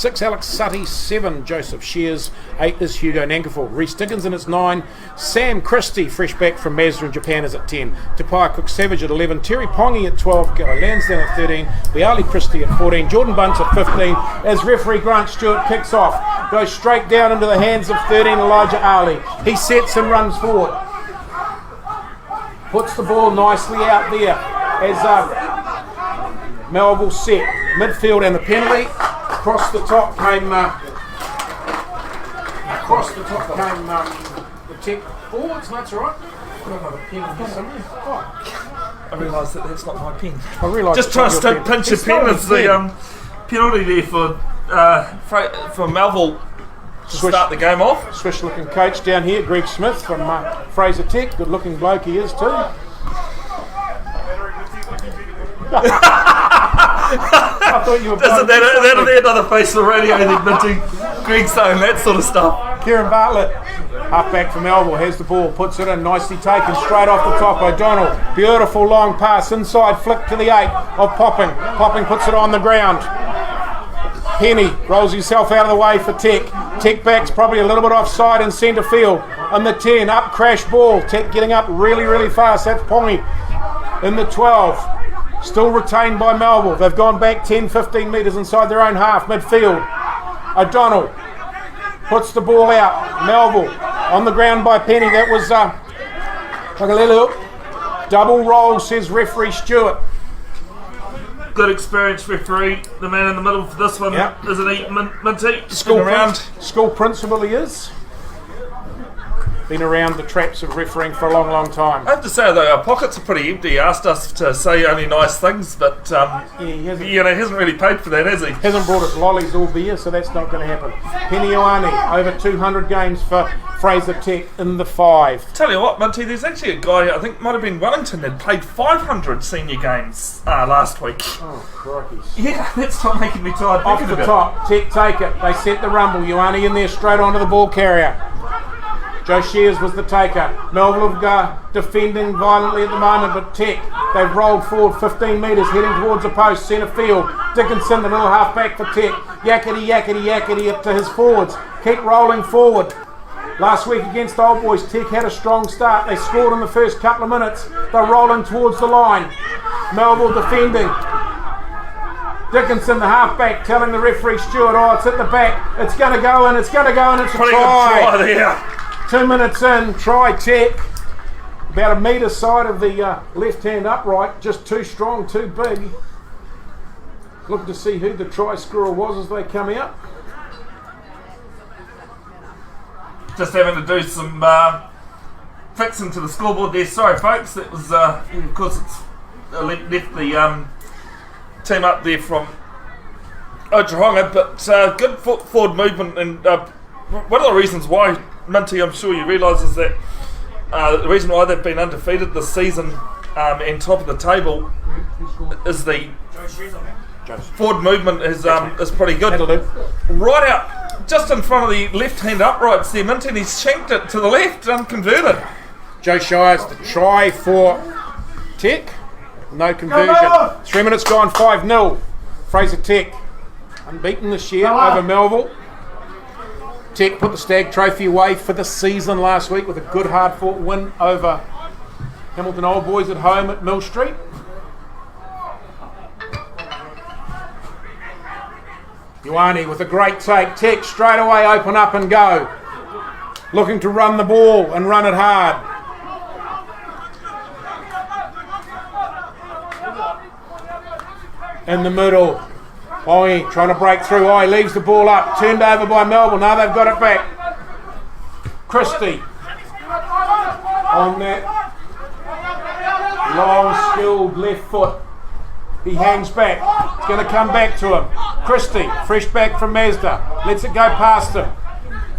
6 Alex Sutty, 7 Joseph Shears, 8 is Hugo Nankerford. Reece Dickinson is 9, Sam Christie, fresh back from Mazda in Japan, is at 10, Tapaya Cook Savage at 11, Terry Pongi at 12, Gary Lansdowne at 13, Biali Christie at 14, Jordan Bunce at 15, as referee Grant Stewart kicks off, goes straight down into the hands of 13 Elijah Ali. He sets and runs forward, puts the ball nicely out there as Melville set, midfield and the penalty. Across the top came the tech forwards. That's all right. Got another pen here somewhere. I realise that's not my pen. I realise. Just try to pinch your pen as the penalty there for Melville to start the game off. Swish-looking coach down here, Greg Smith from Fraser Tech. Good-looking bloke he is too. I thought you were. Isn't that'll be another face of radio admitting Greg saying that sort of stuff. Kieran Bartlett, halfback for Melville, has the ball, puts it in, nicely taken, straight off the top. O'Donnell, beautiful long pass inside, flick to the 8 of Popping. Popping puts it on the ground. Penny rolls himself out of the way for Tech. Tech back's probably a little bit offside in centre field. On the 10, up crash ball. Tech getting up really, really fast. That's Pongi in the 12. Still retained by Melville. They've gone back 10-15 metres inside their own half, midfield. O'Donnell puts the ball out. Melville on the ground by Penny. That was double roll, says referee Stewart. Good experienced referee. The man in the middle for this one, isn't he, Minty? School principal he is. Been around the traps of refereeing for a long, long time. I have to say though, our pockets are pretty empty. He asked us to say only nice things, but he hasn't really paid for that, has he? Hasn't brought us lollies all beer, so that's not going to happen. Penny Ioane, over 200 games for Fraser Tech in the 5. Tell you what, Minty, there's actually a guy, I think might have been Wellington, that played 500 senior games last week. Oh, crikey. Yeah, that's not making me tired. Off the top, Tech take it. They set the rumble. Ioane in there straight onto the ball carrier. Joe Shears was the taker. Melville have defending violently at the moment, but Tech, they've rolled forward 15 metres, heading towards the post, centre field. Dickinson, the little half-back for Tech. Yakety up to his forwards. Keep rolling forward. Last week against Old Boys, Tech had a strong start. They scored in the first couple of minutes. They're rolling towards the line. Melville defending. Dickinson, the half-back, telling the referee Stewart, it's at the back. It's going to go in, it's a try. There. 2 minutes in, try Tech. About a metre side of the left-hand upright, just too strong, too big. Look to see who the try scorer was as they come out. Just having to do some fixing to the scoreboard there. Sorry, folks. That was, of course, it's left the team up there from Otaronga, but good forward movement. And one of the reasons why, Minty, I'm sure you realise, is that the reason why they've been undefeated this season and top of the table is the forward movement is pretty good. That'll do. Right out, just in front of the left-hand uprights there, Minty, and he's shanked it to the left, unconverted. Joe Shires, the try for Tech. No conversion. 3 minutes gone, 5-0. Fraser Tech unbeaten this year over Melville. Tech put the Stag Trophy away for the season last week with a good hard-fought win over Hamilton Old Boys at home at Mill Street. Ioane with a great take. Tech straight away open up and go. Looking to run the ball and run it hard. In the middle. Trying to break through. Leaves the ball up. Turned over by Melville. Now they've got it back. Christie. On that long, skilled left foot. He hangs back. It's going to come back to him. Christie, fresh back from Mazda. Lets it go past him.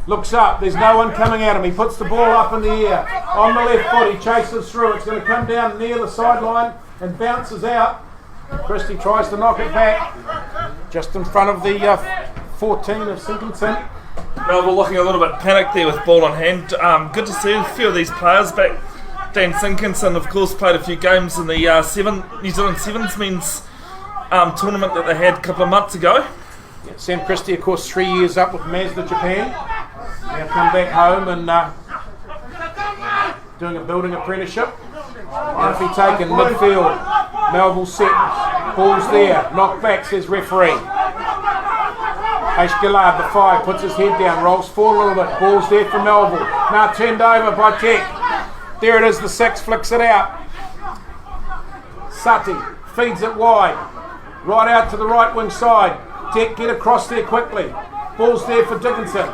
Looks up. There's no one coming at him. He puts the ball up in the air. On the left foot, he chases through. It's going to come down near the sideline and bounces out. Christie tries to knock it back. Just in front of the 14 of Jenkinson. Melville looking a little bit panicked there with ball in hand. Good to see a few of these players back. Dan Jenkinson, of course, played a few games in the New Zealand Sevens men's tournament that they had a couple of months ago. Yeah, Sam Christie, of course, 3 years up with Mazda Japan. Now come back home and doing a building apprenticeship. Murphy taken, midfield. Melville set. Ball's there. Knocked back, says referee. Ash Gillard, the 5, puts his head down, rolls forward a little bit. Ball's there for Melville. Now turned over by Tech. There it is, the 6 flicks it out. Sutty feeds it wide. Right out to the right wing side. Tech get across there quickly. Ball's there for Jenkinson.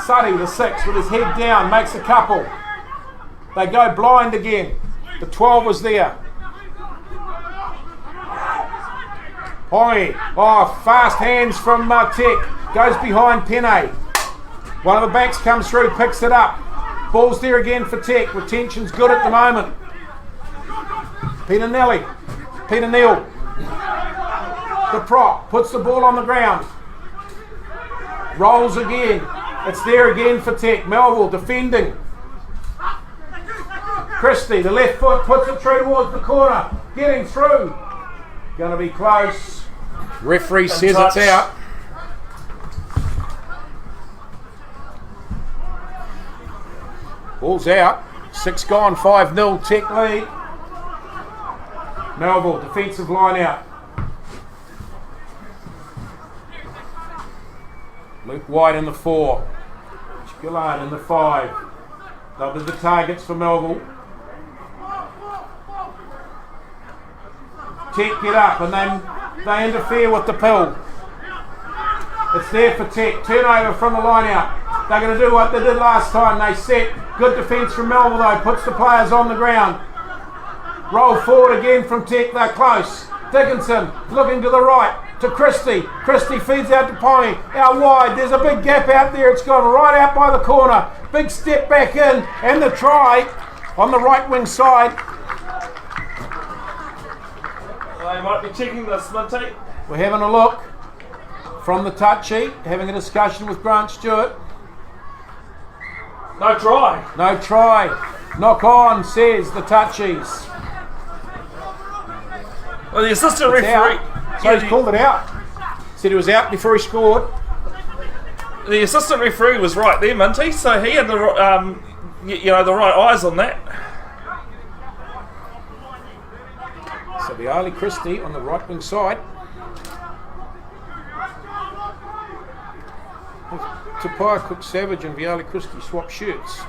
Sutty, the 6, with his head down, makes a couple. They go blind again. The 12 was there. Hoi. Oh, fast hands from Tech. Goes behind Penne. One of the backs comes through, picks it up. Ball's there again for Tech. Retention's good at the moment. Peter Neal. The prop puts the ball on the ground. Rolls again. It's there again for Tech. Melville defending. Christie, the left foot, puts it through towards the corner. Getting through. Going to be close. Referee says it's out. Ball's out. 6 gone, 5-0. Tech lead. Melville, defensive line out. Luke White in the 4. Gillard in the 5. They'll be the targets for Melville. Tech get up and then they interfere with the pill. It's there for Tech. Turnover from the line out. They're going to do what they did last time. They set. Good defence from Melville though. Puts the players on the ground. Roll forward again from Tech. They're close. Dickinson looking to the right to Christie. Christie feeds out to Poney. Out wide. There's a big gap out there. It's gone right out by the corner. Big step back in and the try on the right wing side. I might be checking this, Monty. We're having a look from the touch sheet, having a discussion with Grant Stewart. No try. No try. Knock on, says the touchies. Well, the assistant referee. So he's called it out. Said he was out before he scored. The assistant referee was right there, Minty. So he had the the right eyes on that. So Viali Christie on the right wing side. Tapia Cook Savage and Viali Christie swap shirts.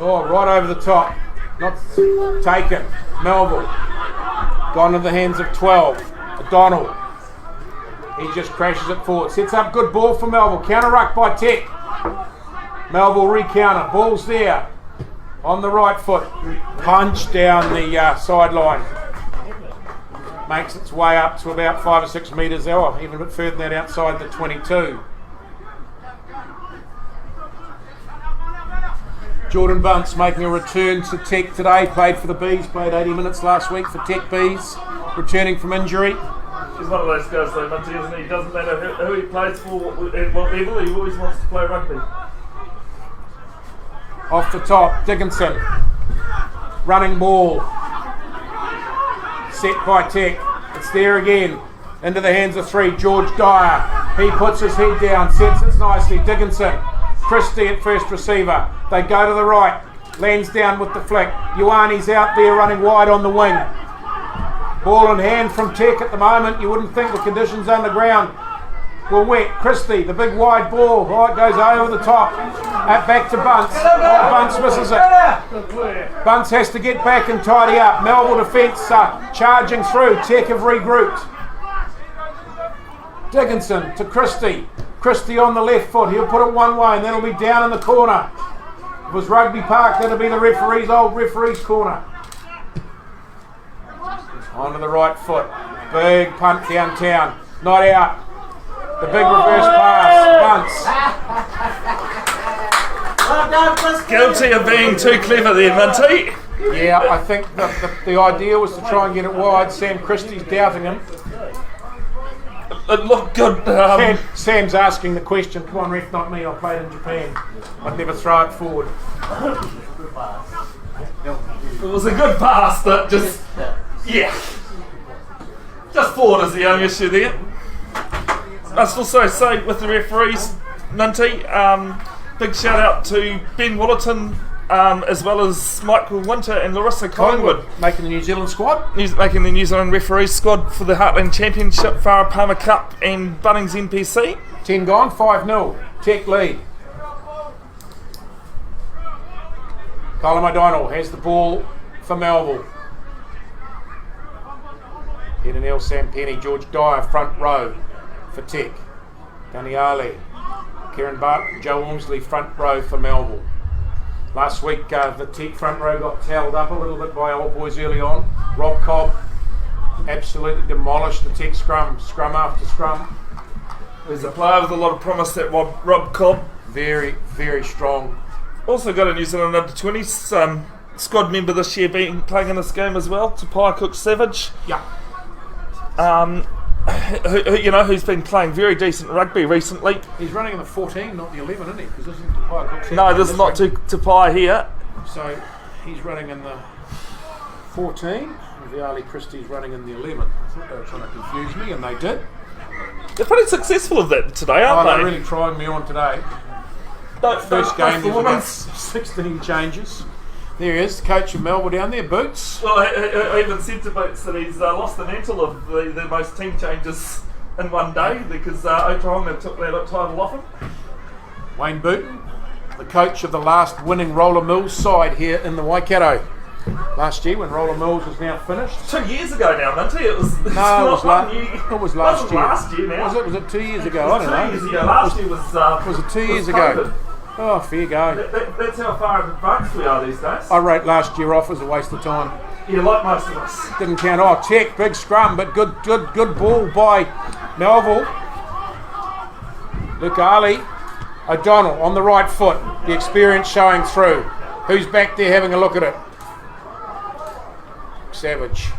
Oh, right over the top. Not taken. Melville. Gone to the hands of 12. O'Donnell. He just crashes it forward. Sets up good ball for Melville. Counter ruck by Tech. Melville recounter. Ball's there. On the right foot. Punch down the sideline. Makes its way up to about 5 or 6 metres out. Even a bit further than that outside the 22. Jordan Bunce making a return to Tech today. Played for the Bees. Played 80 minutes last week for Tech Bees. Returning from injury. He's one of those guys though, Minty, isn't he? It doesn't matter who he plays for, at what level, he always wants to play rugby. Off the top, Dickinson. Running ball. Set by Tech. It's there again. Into the hands of 3. George Dyer. He puts his head down. Sets it nicely. Dickinson. Christie at first receiver. They go to the right. Lands down with the flick. Ioane's out there running wide on the wing. Ball in hand from Tech at the moment. You wouldn't think the conditions underground were wet. Christie, the big wide ball. Right, goes over the top. Back to Bunce. Oh, Bunce misses it. Bunce has to get back and tidy up. Melville defence charging through. Tech have regrouped. Dickinson to Christie. Christie on the left foot. He'll put it one way and then it'll be down in the corner. If it was Rugby Park, that'll be the old referee's corner. Onto the right foot. Big punt downtown. Not out. The big reverse pass. Bunce. Guilty of being too clever there, Minty. Yeah, I think the idea was to try and get it wide. Sam Christie's doubting him. It looked good. Sam's asking the question. Come on, ref, not me. I played in Japan. I'd never throw it forward. It was a good pass, but just... Yeah. Just forward is the only issue there. Must also say with the referees, Minty, big shout out to Ben Willerton, as well as Michael Winter and Larissa Collingwood. Making the New Zealand squad. Making the New Zealand referees squad for the Heartland Championship, Farah Palmer Cup and Bunnings NPC. 10 gone, 5-0. Tech lead. Colin O'Donnell has the ball for Melville. Edenel Sampenny, George Dyer, front row for Tech. Daniale, Kieran Barton, Joe Ormsley, front row for Melville. Last week, the Tech front row got towelled up a little bit by old boys early on. Rob Cobb absolutely demolished the Tech scrum after scrum. There's a player with a lot of promise, that Rob Cobb. Very, very strong. Also got a New Zealand under-20s squad member this year playing in this game as well, Tapai Cook-Savage. Yeah. Who's been playing very decent rugby recently. He's running in the 14, not the 11, isn't he? Because this isn't Tapai Cook-Savage. No, this is not Tapai here. So he's running in the 14. Viali Christie's running in the 11. I thought they were trying to confuse me, and they did. They're pretty successful of that today, aren't they? They're really trying me on today. First game, there's about 16 changes. There he is, the coach of Melville down there, Boots. Well, I even said to Boots that he's lost the mantle of the most team changes in one day because Otaronga took that title off him. Wayne Booten, the coach of the last winning Roller Mills side here in the Waikato. Last year when Roller Mills was now finished. 2 years ago now, Minty. It was last year. Last year now. Was it 2 years ago? I don't know. 2 years ago. Last year was it 2 years ago? Oh, fair go. That's how far advanced we are these days. I rate last year off as a waste of time. Yeah, like most of us. Didn't count. Oh, Tech, big scrum, but good ball by Melville. Luke Ali. O'Donnell on the right foot. The experience showing through. Who's back there having a look at it? Savage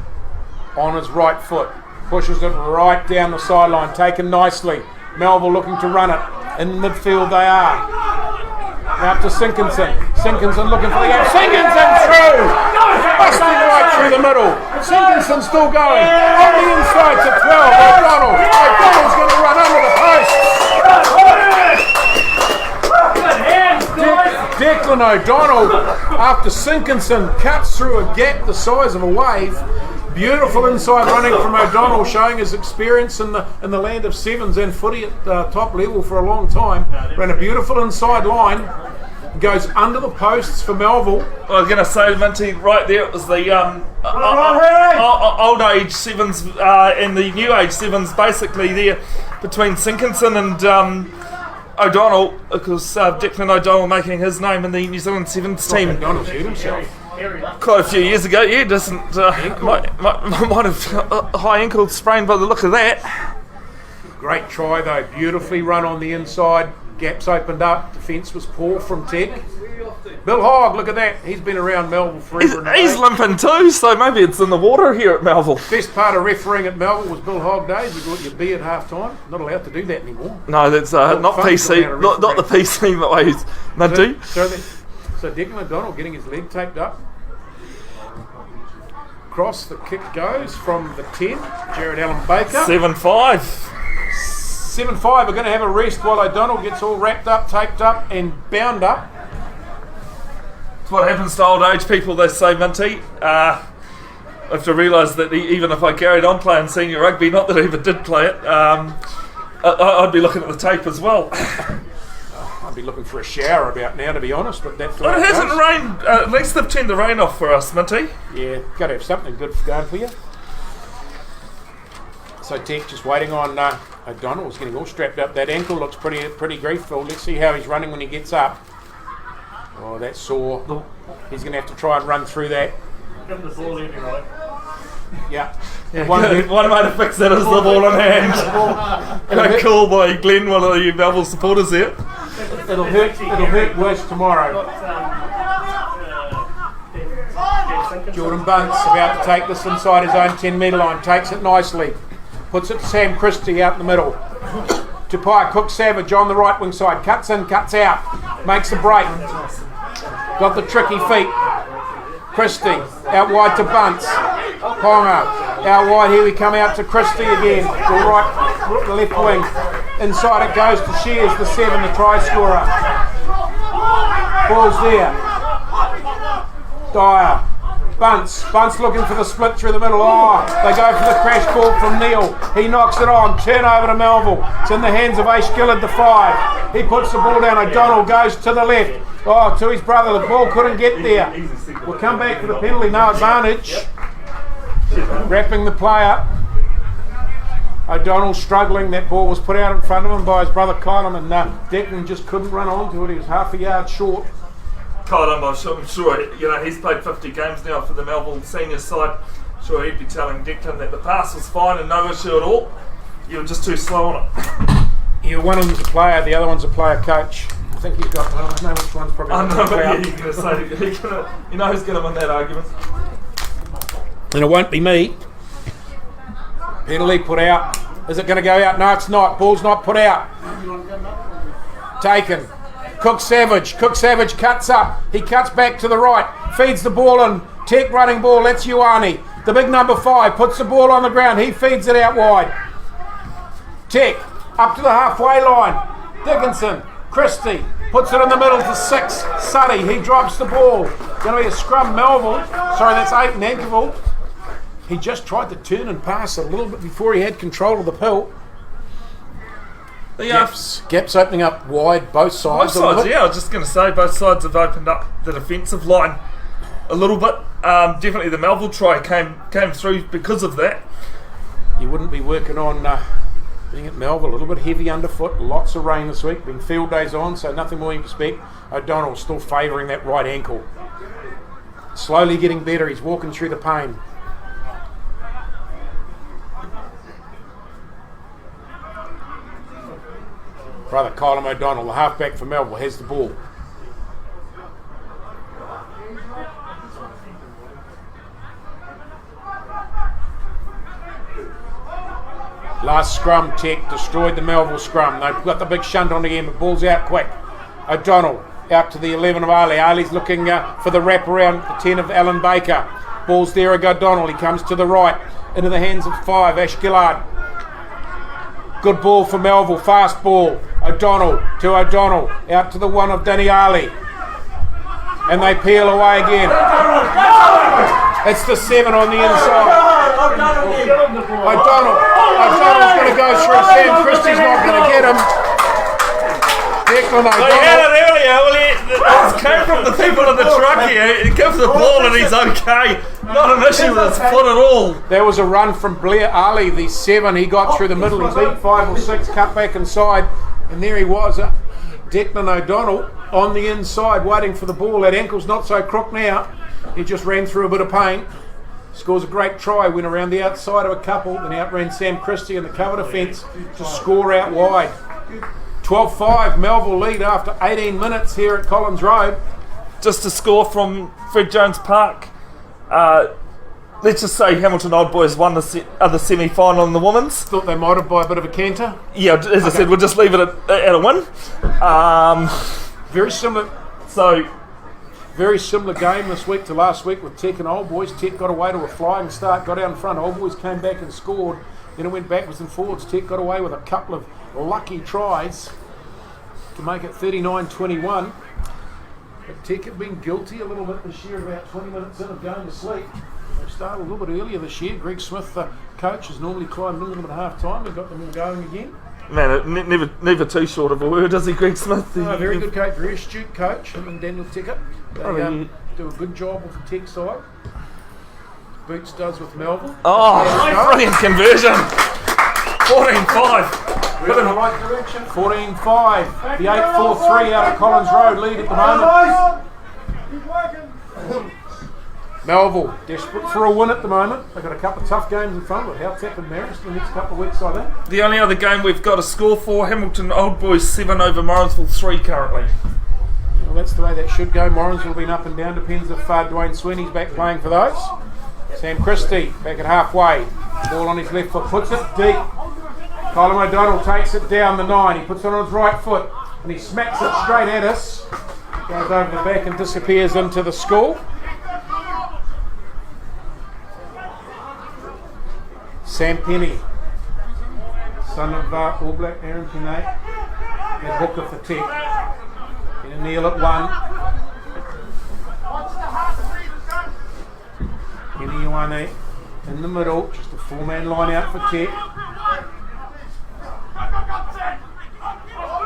on his right foot, pushes it right down the sideline, taken nicely. Melville looking to run it. In midfield they are. Out to Sinkinson. Sinkinson looking for the gap. Sinkinson through! Busting right through the middle. Sinkinson still going. On the inside to 12. O'Donnell. O'Donnell's going to run under the post. Declan O'Donnell, after Sinkinson cuts through a gap the size of a wave. Beautiful inside running from O'Donnell, showing his experience in the land of sevens and footy at top level for a long time. Ran a beautiful inside line, goes under the posts for Melville. I was going to say, Minty, right there it was the old age sevens and the new age sevens, basically there between Sinkinson and O'Donnell, because Declan O'Donnell making his name in the New Zealand Sevens team. O'Donnell's hurt himself. Quite a few years ago, yeah, doesn't might have a high ankle sprain by the look of that. Great try though, beautifully run on the inside, gaps opened up, defence was poor from Tech. Bill Hogg, look at that, he's been around Melville forever. He's limping too, so maybe it's in the water here at Melville. Best part of refereeing at Melville was Bill Hogg days. You got your beer at half time. Not allowed to do that anymore. No, that's not PC, not the PC ways. Minty. So Declan O'Donnell getting his leg taped up. Cross, the kick goes from the 10. Jared Allen Baker. 7-5. 7-5 are going to have a rest while O'Donnell gets all wrapped up, taped up and bound up. It's what happens to old age people, they say, Minty. I have to realise that even if I carried on playing senior rugby, not that I ever did play it, I'd be looking at the tape as well. I'd be looking for a shower about now, to be honest, but that's it hasn't rained. At least they've turned the rain off for us, Minty. Yeah, got to have something good going for you. So Tech just waiting on O'Donnell's getting all strapped up. That ankle looks pretty griefful. Let's see how he's running when he gets up. Oh, that's sore. He's going to have to try and run through that. Give the ball in, right? Yeah. One way to fix that is the ball in hand. Good call by Glenn, one of the Melville supporters there. It'll hurt worse tomorrow. Jordan Bunce about to take this inside his own 10 metre line. Takes it nicely. Puts it to Sam Christie out in the middle. Tapai Cook-Savage on the right wing side. Cuts in, cuts out. Makes a break. Got the tricky feet. Christie out wide to Bunce. Ponga Out wide here we come out to Christie again. The left wing. Inside it goes to Shears, the 7, the try scorer. Ball's there. Dyer. Bunce looking for the split through the middle. Oh, they go for the crash ball from Neil. He knocks it on. Turn over to Melville. It's in the hands of Ace Gillard, the 5. He puts the ball down. O'Donnell goes to the left. Oh, to his brother. The ball couldn't get there. We'll come back for the penalty. No advantage. Wrapping the play up. O'Donnell struggling. That ball was put out in front of him by his brother Kylam, and Declan just couldn't run onto it. He was half a yard short. Kylam, I'm sure, he's played 50 games now for the Melville senior side. Sure, he'd be telling Declan that the pass was fine and no issue at all. You were just too slow on it. Yeah, one of them's a player, the other one's a player coach. I think he's got one. I don't know which one's probably. I know, but you're going to say, who's going to win that argument? And it won't be me. Penalty put out. Is it going to go out? No, it's not. Ball's not put out. Taken. Cook Savage cuts up. He cuts back to the right. Feeds the ball in. Tech running ball. That's Ioane. The big number 5 puts the ball on the ground. He feeds it out wide. Tech up to the halfway line. Jenkinson. Christie puts it in the middle to 6. Suddy. He drops the ball. Going to be a scrum. Melville. Sorry, that's 8 in Ankerville. He just tried to turn and pass a little bit before he had control of the pill. Gaps opening up wide, both sides. Yeah, I was just going to say, both sides have opened up the defensive line a little bit. Definitely the Melville try came through because of that. You wouldn't be working on being at Melville, a little bit heavy underfoot, lots of rain this week, been field days on, so nothing more you can expect. O'Donnell still favouring that right ankle. Slowly getting better, he's walking through the pain. Brother Kylam O'Donnell, the halfback for Melville, has the ball. Last scrum, Tech destroyed the Melville scrum. They've got the big shunt on again, but ball's out quick. O'Donnell out to the 11 of Ali. Ali's looking for the wrap around the 10 of Alan Baker. Ball's there of O'Donnell. He comes to the right, into the hands of 5, Ash Gillard. Good ball for Melville, fast ball. O'Donnell to O'Donnell, out to the 1 of Danny Ali. And they peel away again. It's the 7 on the inside. O'Donnell's going to go through. Sam Christie's not going to get him. Declan O'Donnell. They had it earlier. It came from the people in the truck here. He gives the ball and he's okay. Not an issue with his foot at all. There was a run from Blair Ali, the 7. He got through the middle. He beat 5 or 6, cut back inside. And there he was, Declan O'Donnell on the inside waiting for the ball. That ankle's not so crook now. He just ran through a bit of pain. Scores a great try, went around the outside of a couple, then outran Sam Christie in the cover defence to score out wide. 12-5, Melville lead after 18 minutes here at Collins Road. Just a score from Fred Jones Park. Let's just say Hamilton Old Boys won the other semi-final in the women's. Thought they might have by a bit of a canter. Yeah, as I said, we'll just leave it at a win. Very similar. So, very similar game this week to last week with Tech and Old Boys. Tech got away to a flying start, got out in front. Old Boys came back and scored. Then it went backwards and forwards. Tech got away with a couple of lucky tries to make it 39-21. But Tech have been guilty a little bit this year, about 20 minutes in of going to sleep. They started a little bit earlier this year. Greg Smith, the coach, has normally climbed in them at half time and got them all going again. Man, never too short of a word, does he, Greg Smith? No, very good coach, very astute coach, him and Daniel Tickett. They do a good job with the Tech side. Boots does with Melville. Oh, brilliant conversion. 14-5. We're in the right direction. 14-5. The 8-4-3 out of Collins Road lead at the moment. Melville, desperate for a win at the moment. They've got a couple of tough games in front of it. How Tech and Marist the next couple of weeks, I think. The only other game we've got a score for, Hamilton Old Boys 7 over Morrinsville 3 currently. Well, that's the way that should go. Morrinsville will be up and down. Depends if Dwayne Sweeney's back playing for those. Sam Christie back at halfway. Ball on his left foot, puts it deep. Kylam O'Donnell takes it down the 9. He puts it on his right foot and he smacks it straight at us. Goes over the back and disappears into the school. Sam Penny, son of All Black Aaron Penny, and hooker for Tech. And Neil at 1. Penny Ioane in the middle, just a 4-man line out for Tech.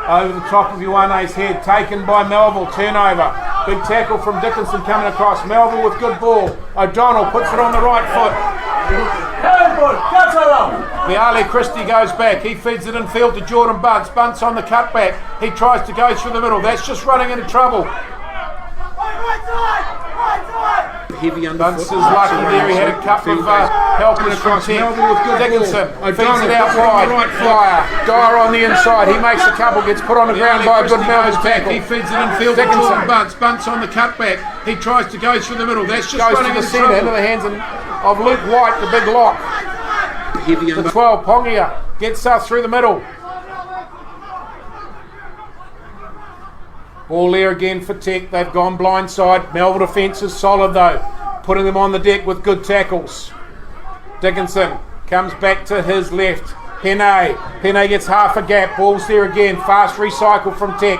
Over the top of Ioane's head, taken by Melville, turnover. Big tackle from Jenkinson coming across. Melville with good ball. O'Donnell puts it on the right foot. Viale Christie goes back. He feeds it in field to Jordan Bunce. Bunce on the cutback. He tries to go through the middle. That's just running into trouble. Heavy underfoot. Bunce is lucky there. He had a couple of helpers from Jenkinson. Feeds it out wide. Dyer on the inside. He makes a couple. Gets put on the ground by a good Melville tackle. He feeds it in field to Jordan Bunce. Bunce on the cutback. He tries to go through the middle. That's just goes running to the centre into the hands of Luke White, the big lock. The 12, Pongia gets us through the middle. Ball there again for Tech. They've gone blindside. Melville defence is solid though, putting them on the deck with good tackles. Dickinson comes back to his left. Penne gets half a gap. Ball's there again. Fast recycle from Tech.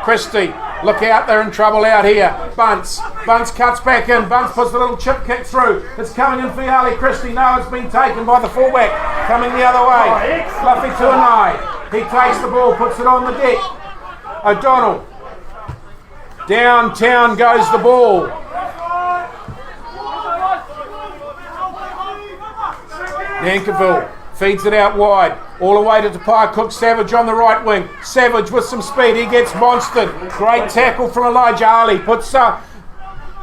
Christie, look out, they're in trouble out here. Bunce cuts back in. Bunce puts the little chip kick through. It's coming in for Viale Christie. No, it's been taken by the fullback. Coming the other way. Fluffy Tuanai. He takes the ball, puts it on the deck. O'Donnell. Downtown goes the ball. Nankiville feeds it out wide, all the way to Tapia Cook Savage on the right wing. Savage with some speed, he gets monstered. Great tackle from Elijah Ali, puts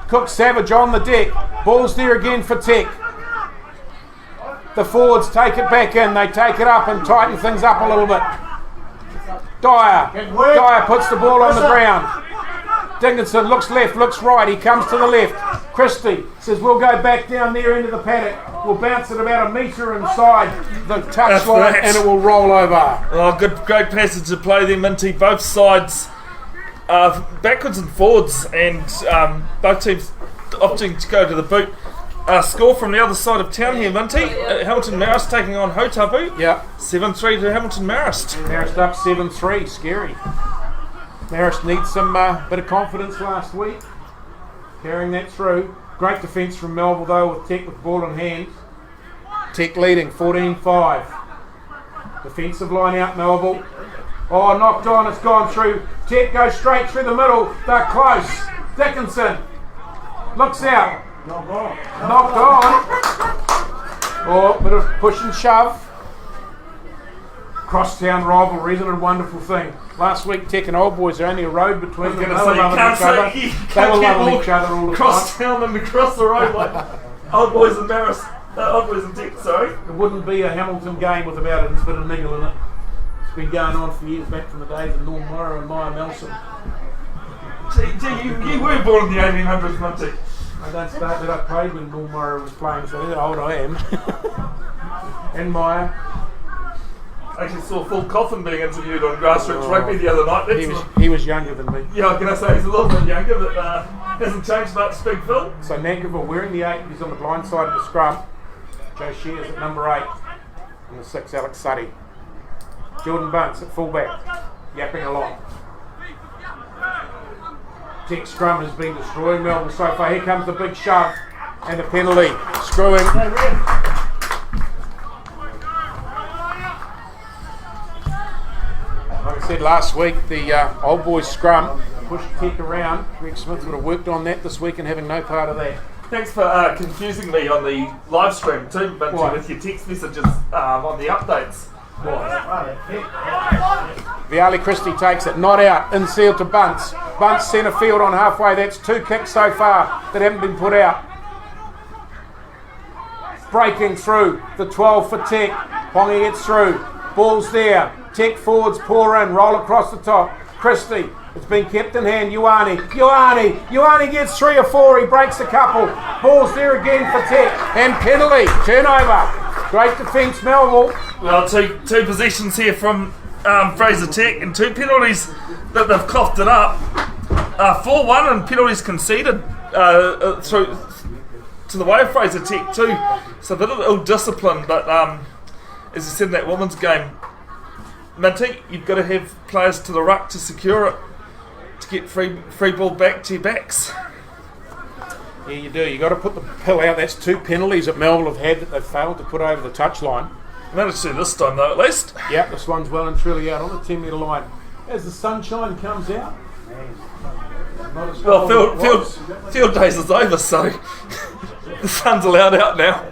Cook Savage on the deck. Ball's there again for Tech. The forwards take it back in, they take it up and tighten things up a little bit. Dyer puts the ball on the ground. Dickinson looks left, looks right, he comes to the left. Christie says we'll go back down there into the paddock. We'll bounce it about a metre inside the touchline and it will roll over. Oh, great passage of play there, Minty. Both sides backwards and forwards, and both teams opting to go to the boot. Score from the other side of town here, Minty. Hamilton Marist taking on Hotabu. Yeah. 7-3 to Hamilton Marist. Marist up 7-3, scary. Marist needs some bit of confidence last week, carrying that through. Great defence from Melville though, with Tech with ball in hand. Tech leading 14-5. Defensive line out Melville. Oh, knocked on, it's gone through. Tech goes straight through the middle. They're close. Dickinson looks out. Knocked on. Oh, bit of push and shove. Crosstown rivalry, isn't it a wonderful thing? Last week, Tech and Old Boys are only a road between them. They were loving each other. They were loving each other all the time. Crosstown and across the road like Old Boys and Marist. Old Boys and Tech, sorry. It wouldn't be a Hamilton game with about a bit of niggle in it. It's been going on for years, back from the days of Norm Morrow and Maya Melson. Gee, you were born in the 1800s, Monty. I don't start that I played when Norm Morrow was playing, so that's how old I am. And Maya. I actually saw Phil Coffin being interviewed on Grassroots Rugby the other night. He was younger than me. Yeah, I was going to say he's a little bit younger, but hasn't changed much, Big Phil. So Nankiville wearing the 8, he's on the blind side of the scrum. Joe Shears at number 8. And the 6, Alex Suddy. Jordan Bunce at fullback, yapping a lot. Tech scrum has been destroying Melville so far. Here comes the big shove and the penalty. Screwing. Like I said last week, the Old Boys scrum pushed Tech around. Greg Smith would have worked on that this week and having no part of that. Thanks for confusing me on the live stream too, Minty, with your text messages on the updates. Viale Christie takes it, not out, infield to Bunce. Bunce centre field on halfway. That's 2 kicks so far that haven't been put out. Breaking through, the 12 for Tech. Pongi gets through, ball's there. Tech forwards pour in, roll across the top. Christie, it's been kept in hand. Ioane gets 3 or 4. He breaks a couple. Ball's there again for Tech. And penalty, turnover. Great defence, Melville. Well, two possessions here from Fraser Tech and 2 penalties that they've coughed it up. 4-1 and penalties conceded through to the way of Fraser Tech too. So a bit of ill-discipline, but as I said in that women's game, Minty, you've got to have players to the ruck to secure it, to get free ball back to your backs. Yeah, you do. You've got to put the pill out. That's 2 penalties that Melville have had that they've failed to put over the touchline. Managed to this time though, at least. Yeah, this one's well and truly out on the 10-metre line. As the sunshine comes out. Not as Well, cold as it was. field days is over, so the sun's allowed out now.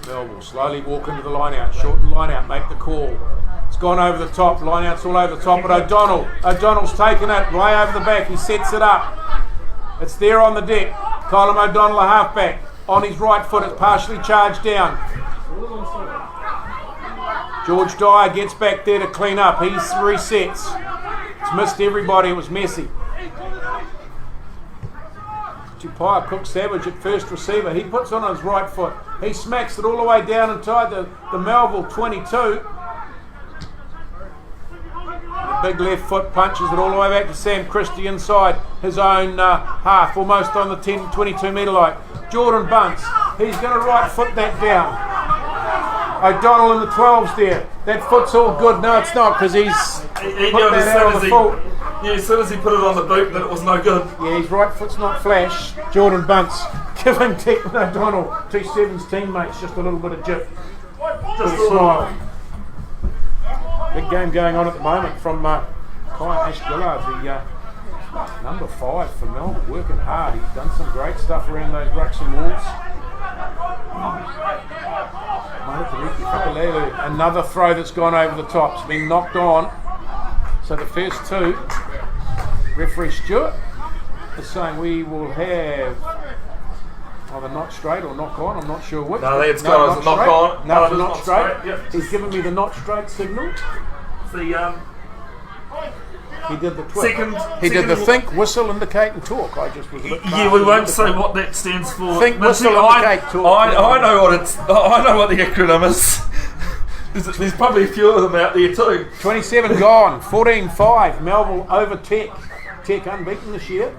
Melville slowly walk into the line out, shorten line out, make the call. It's gone over the top, line out's all over the top, but O'Donnell's taken it way over the back, he sets it up. It's there on the deck. Colin O'Donnell, a halfback, on his right foot, it's partially charged down. George Dyer gets back there to clean up, he resets. It's missed everybody, it was messy. Tupia Cook Savage at first receiver, he puts on his right foot, he smacks it all the way down inside the Melville 22. The big left foot punches it all the way back to Sam Christie inside his own half, almost on the 22 metre line. Jordan Bunce, he's going to right foot that down. O'Donnell in the 12s there, that foot's all good. No, it's not, because he's put that out on the foot. Yeah, as soon as he put it on the boot, that it was no good. Yeah, his right foot's not flash. Jordan Bunce giving Declan O'Donnell, 2-7's teammates, just a little bit of jip. Just a smile. Big game going on at the moment from Kai Ashgillard, the number 5 for Melbourne, working hard. He's done some great stuff around those rucks and walls. Another throw that's gone over the top. It's been knocked on. So the first 2, referee Stewart is saying we will have either not straight or knock on. I'm not sure which. No, it's gone as a knock on. No, it's not straight. Yep. He's given me the not straight signal. He did the twist. He did the think, whistle, indicate and talk. I just was a bit yeah, we won't say what that stands for. Think, whistle, indicate, talk. I know what it's. I know what the acronym is. There's probably a few of them out there too. 27 gone, 14-5. Melville over Tech. Tech unbeaten this year.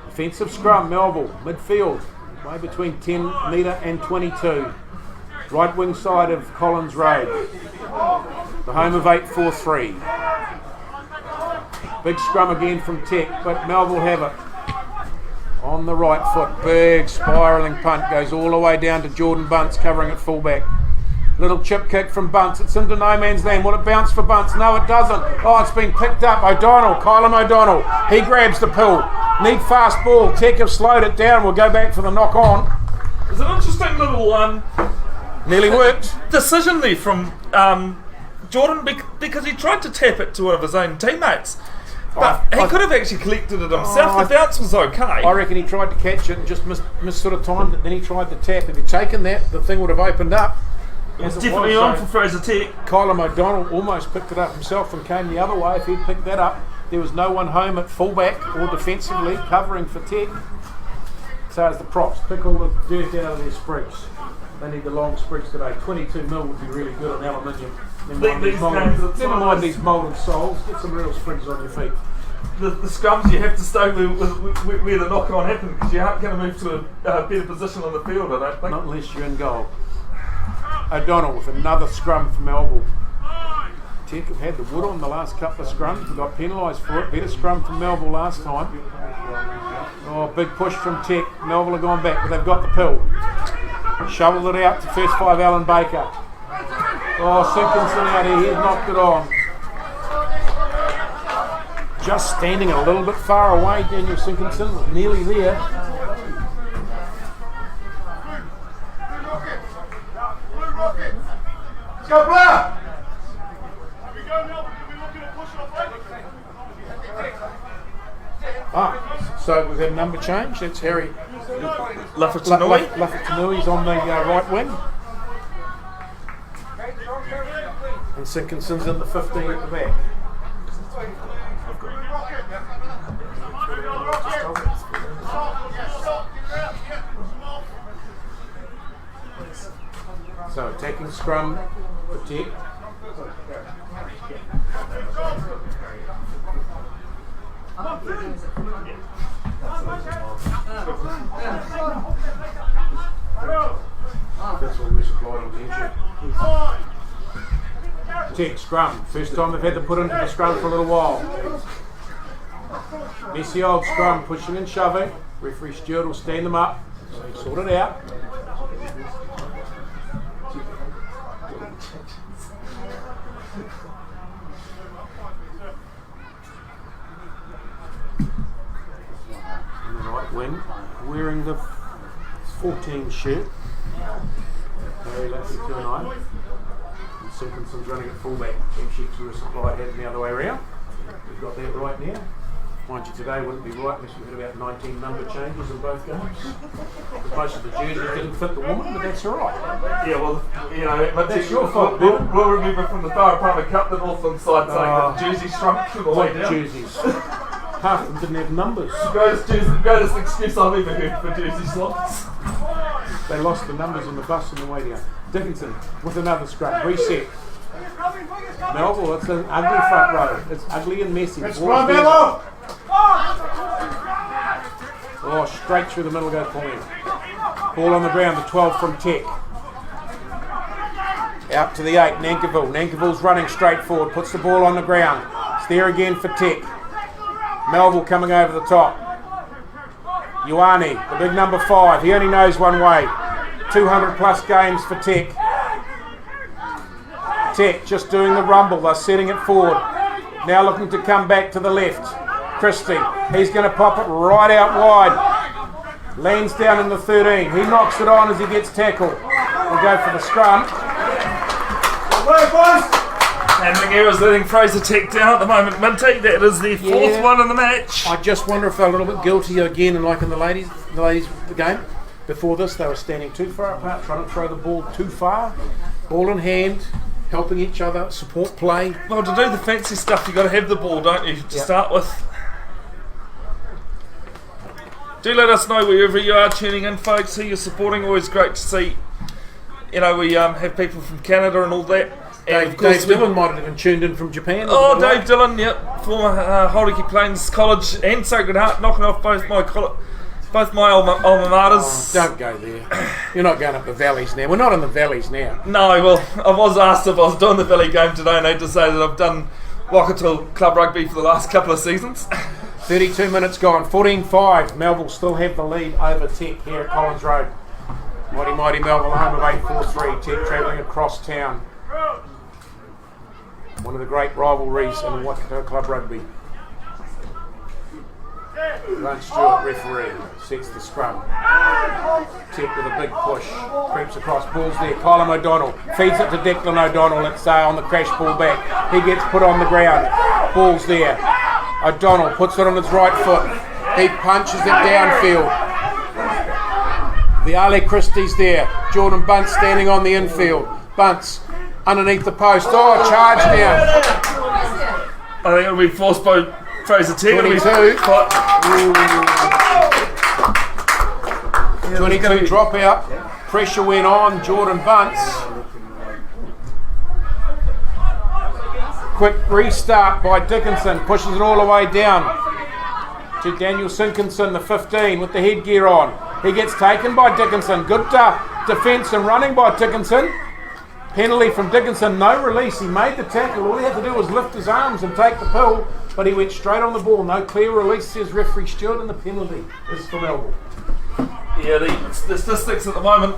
Defensive scrum, Melville, midfield, way between 10 metre and 22. Right wing side of Collins Road. The home of 8-4-3. Big scrum again from Tech, but Melville have it. On the right foot, big spiralling punt, goes all the way down to Jordan Bunce covering at fullback. Little chip kick from Bunce, it's into no man's land. Will it bounce for Bunce? No, it doesn't. Oh, it's been picked up. Kylam O'Donnell, he grabs the pill. Need fast ball, Tech have slowed it down. We'll go back for the knock on. It's an interesting little nearly worked decision there from Jordan, because he tried to tap it to one of his own teammates. But he could have actually collected it himself. The bounce was okay. I reckon he tried to catch it and just missed sort of timed it. Then he tried to tap. If he'd taken that, the thing would have opened up. It was definitely on for Fraser Tech. Kylam O'Donnell almost picked it up himself and came the other way. If he'd picked that up, there was no one home at fullback or defensively covering for Tech. So as the props, pick all the dirt out of their sprigs. They need the long sprigs today. 22 mil would be really good on aluminium. Never mind these moulded soles. Get some real sprigs on your feet. The scrums, you have to stay where the knock-on happened, because you aren't going to move to a better position on the field, I don't think. Not unless you're in goal. O'Donnell with another scrum for Melville. Tech have had the wood on the last couple of scrums. We got penalised for it. Better scrum from Melville last time. Oh, big push from Tech. Melville have gone back, but they've got the pill. Shoveled it out to first 5, Alan Baker. Oh, Jenkinson out here, he's knocked it on. Just standing a little bit far away, Daniel Jenkinson was nearly there. Let's go, Blair! So we've had a number change. That's Harry Laffertanui's on the right wing. And Jenkinson's in the 15 at the back. So attacking scrum for Tech. That's all we supplied attention. Tick, scrum. First time they've had to put into the scrum for a little while. Messy old scrum, pushing and shoving. Referee Stewart will stand them up. So he sort it out. On the right wing, wearing the 14 shirt. Very less tonight. Jenkinson's running at fullback. Them sheets were supplied had the other way around. We've got that right now. Mind you, today wouldn't be right unless we had about 19 number changes in both games. Most of the jerseys didn't fit the woman, but that's alright. Yeah, well, you know, but That's your fault, We'll Bevin. remember from the Thara Parliament Cup, the Northland side saying that jerseys shrunk to the way White down. jerseys. Half of them didn't have numbers. Greatest excuse I've ever heard for jersey slots. They lost the numbers on the bus on the way down. Dickinson with another scrum. Reset. Melville, it's an ugly front row. It's ugly and messy. Scrum, Melville! Oh, straight through the middle goes Pauline. Ball on the ground, the 12 from Tech. Out to the 8, Nankiville. Nankiville's running straight forward, puts the ball on the ground. It's there again for Tech. Melville coming over the top. Ioane, the big number 5. He only knows one way. 200 plus games for Tech. Tech just doing the rumble. They're setting it forward. Now looking to come back to the left. Christie, he's going to pop it right out wide. Lands down in the 13. He knocks it on as he gets tackled. We'll go for the scrum. Handling errors letting Fraser Tech down at the moment. Minty, that is the fourth one in the match. I just wonder if they're a little bit guilty again, and like in the ladies game. Before this, they were standing too far apart, trying to throw the ball too far. Ball in hand, helping each other, support play. Well, to do the fancy stuff, you've got to have the ball, don't you, to start with. Do let us know wherever you are tuning in, folks, who you're supporting. Always great to see. You know, we have people from Canada and all that. And Dave Dillon might have even tuned in from Japan. Oh, Dave Dillon, yep, former Hauriki Plains College and Sacred Heart, knocking off both my alma maters. Oh, don't go there. You're not going up the valleys now. We're not in the valleys now. No, well, I was asked if I was doing the Valley game today, and I had to say that I've done Waikato Club Rugby for the last couple of seasons. 32 minutes gone, 14-5. Melville still have the lead over Tech here at Collins Road. Mighty Melville, home of 8-4-3. Tech travelling across town. One of the great rivalries in Waikato Club Rugby. Grant Stewart, referee, sets the scrum. Tech with a big push, creeps across, balls there. Colin O'Donnell feeds it to Declan O'Donnell. It's on the crash ball back. He gets put on the ground. Ball's there. O'Donnell puts it on his right foot. He punches it downfield. The Ale Christie's there. Jordan Bunce standing on the infield. Bunce underneath the post. Oh, charge now. I think it'll be forced by Fraser Tech. 22. 22 dropout. Pressure went on. Jordan Bunce. Quick restart by Dickinson. Pushes it all the way down to Daniel Jenkinson, the 15, with the headgear on. He gets taken by Dickinson. Good defence and running by Dickinson. Penalty from Dickinson, no release. He made the tackle. All he had to do was lift his arms and take the pill, but he went straight on the ball. No clear release, says referee Stewart, and the penalty is for Melville. Yeah, the statistics at the moment,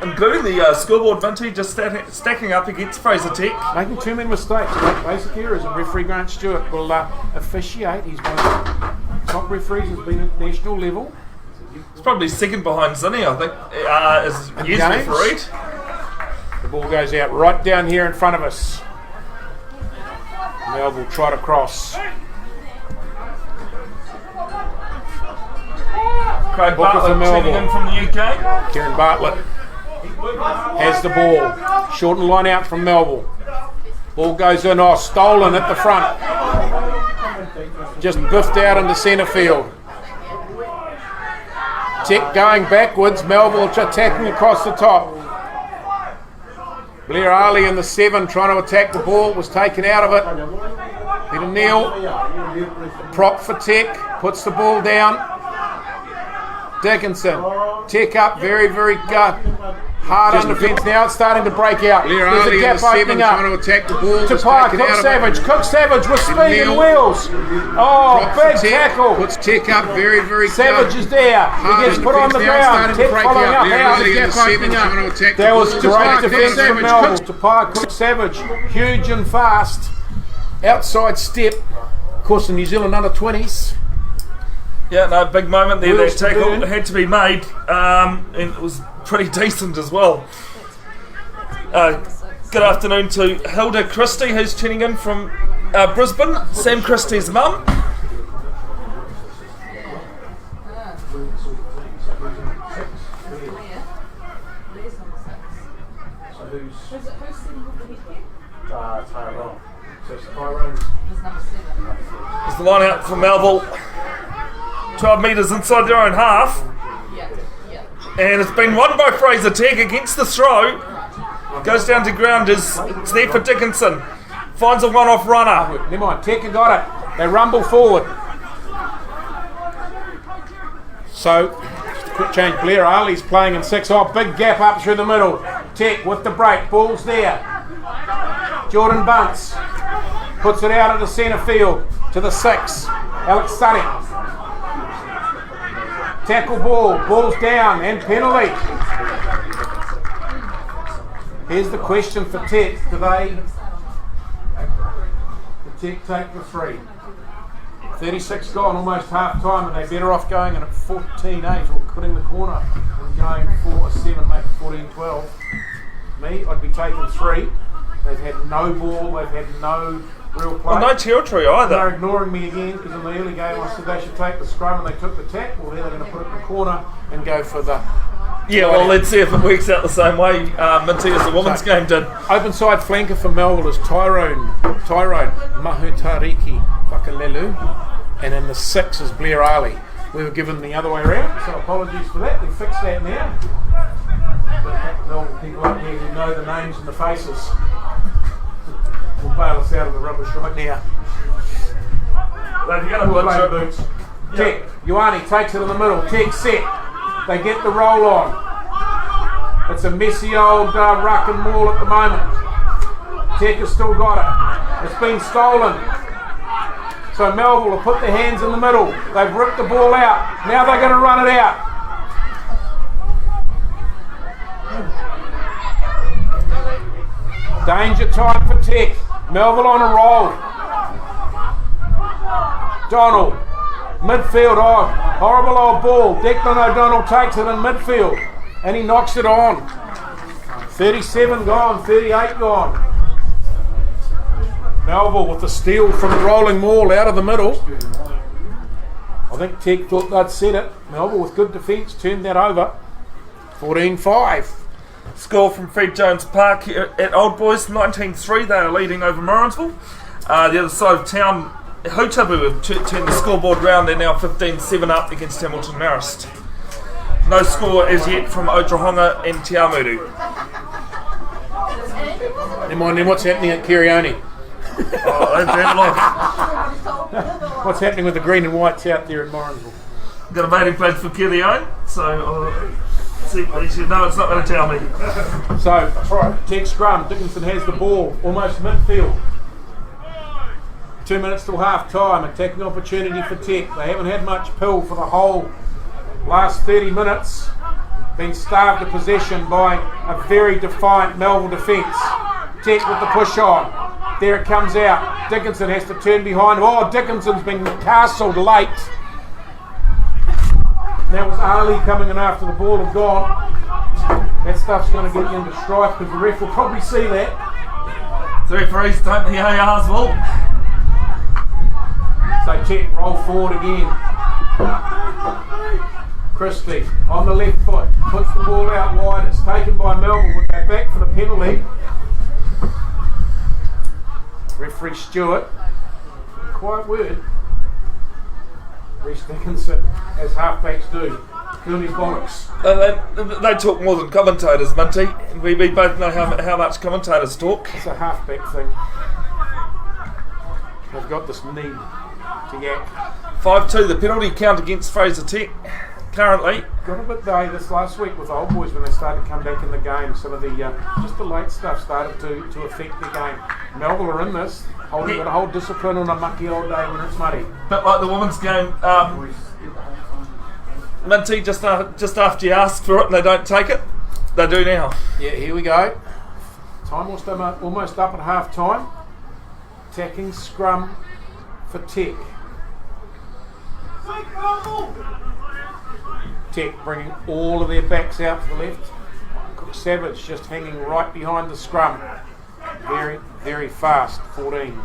including the scoreboard vintage, just stacking up against Fraser Tech. Making too many mistakes, make basic errors, and referee Grant Stewart will officiate. He's one of the top referees, has been at national level. It's probably second behind Zinni, I think, as years games? refereed. The ball goes out right down here in front of us. Melville try to cross. Craig Booker for Bartlett tuning in Melville. from the UK. Kieran Bartlett has the ball. Short and line out from Melville. Ball goes in, stolen at the front. Just biffed out into centre field. Tech going backwards. Melville attacking across the top. Blair Ali in the 7 trying to attack the ball, was taken out of it. Peter Neal, prop for Tech, puts the ball down. Jenkinson, Tech up, very, very hard on defence now. It's starting to break out. There's a gap opening up. Trying to attack the ball. To Pye, Cook Savage with speed and wheels. Oh, big tackle. Puts Tech up, very, very Savage is there. He gets put on the ground. Tech following up. There's a gap opening up. That was great defence from Melville. To Pye, Cook Savage, huge and fast. Outside step. Of course, the New Zealand under-20s. Yeah, no, big moment there. Wheels That to tackle burn. had to be made, and it was pretty decent as well. Good afternoon to Hilda Christie, who's tuning in from Brisbane. Sam Christie's mum. There's the line out for Melville. 12 metres inside their own half. And it's been won by Fraser. Tech against the throw. Goes down to ground. It's there for Jenkinson. Finds a one-off runner. Never mind, Tech got it. They rumble forward. So, just a quick change. Blair Ali's playing in 6. Oh, big gap up through the middle. Tech with the break. Ball's there. Jordan Bunce puts it out of the centre field to the 6. Alex Sutton. Tackle ball. Ball's down and penalty. Here's the question for Tech. Do Tech take the free? 36 gone, almost half time, and they're better off going in at 14-8 or cutting the corner and going 4-7, make it 14-12. Me, I'd be taking 3. They've had no ball, they've had no real play. Well, no territory either. They're ignoring me again because in the early game I said they should take the scrum and they took the tackle. Now they're going to put it in the corner and go for the... Yeah, well, let's see if it works out the same way, Minty, as the women's game did. Open side flanker for Melville is Tyrone Mahutariki Whakalelu, and in the 6 is Blair Ali. We were given the other way around, so apologies for that. We fixed that now. But the Melville people up here who know the names and the faces will bail us out of the rubbish right now. But if you're going to Play put boots. Tech, Ioane takes it in the middle. Tech set. They get the roll on. It's a messy old ruck and maul at the moment. Tech has still got it. It's been stolen. So Melville will put their hands in the middle. They've ripped the ball out. Now they're going to run it out. Danger time for Tech. Melville on a roll. Donald. Midfield, horrible old ball. Declan O'Donnell takes it in midfield and he knocks it on. 37 gone, 38 gone. Melville with the steal from the rolling maul out of the middle. I think Tech thought they'd set it. Melville with good defence turned that over. 14-5. Score from Fred Jones Park here at Old Boys, 19-3. They are leading over Morrinsville. The other side of town, Hotabu have turned the scoreboard round. They're now 15-7 up against Hamilton Marist. No score as yet from Otrahonga and Te Awamutu. Never mind then, what's happening at Kirioni? Oh, they've been lost. What's happening with the green and whites out there at Morrinsville? Got a mate who plays for Kirioni, so see, no, it's not going to tell me. So, Tech scrum. Dickinson has the ball, almost midfield. 2 minutes till half time. Attacking opportunity for Tech. They haven't had much pill for the whole last 30 minutes. Been starved of possession by a very defiant Melville defence. Tech with the push on. There it comes out. Dickinson has to turn behind. Oh, Dickinson's been castled late. That was Ali coming in after the ball had gone. That stuff's going to get you into strife because the ref will probably see that. The referees don't the ARs will. So Tech roll forward again. Christie on the left foot, puts the ball out wide. It's taken by Melville. We'll go back for the penalty. Referee Stewart, quiet word. Reece Dickinson, as halfbacks do, doing his bollocks. They talk more than commentators, Minty. We both know how much commentators talk. It's a halfback thing. They've got this need to yak. 5-2, the penalty count against Fraser Tech currently. Got a bit though this last week with the old boys when they started to come back in the game. Some of the just the late stuff started to affect the game. Melville are in this, got to hold discipline on a mucky old day when it's muddy. Bit like the women's game, Minty, just after you ask for it and they don't take it, they do now. Yeah, here we go. Time almost up at half time. Attacking scrum for Tech. Tech bringing all of their backs out to the left. Cook Savage just hanging right behind the scrum. Very, very fast, 14.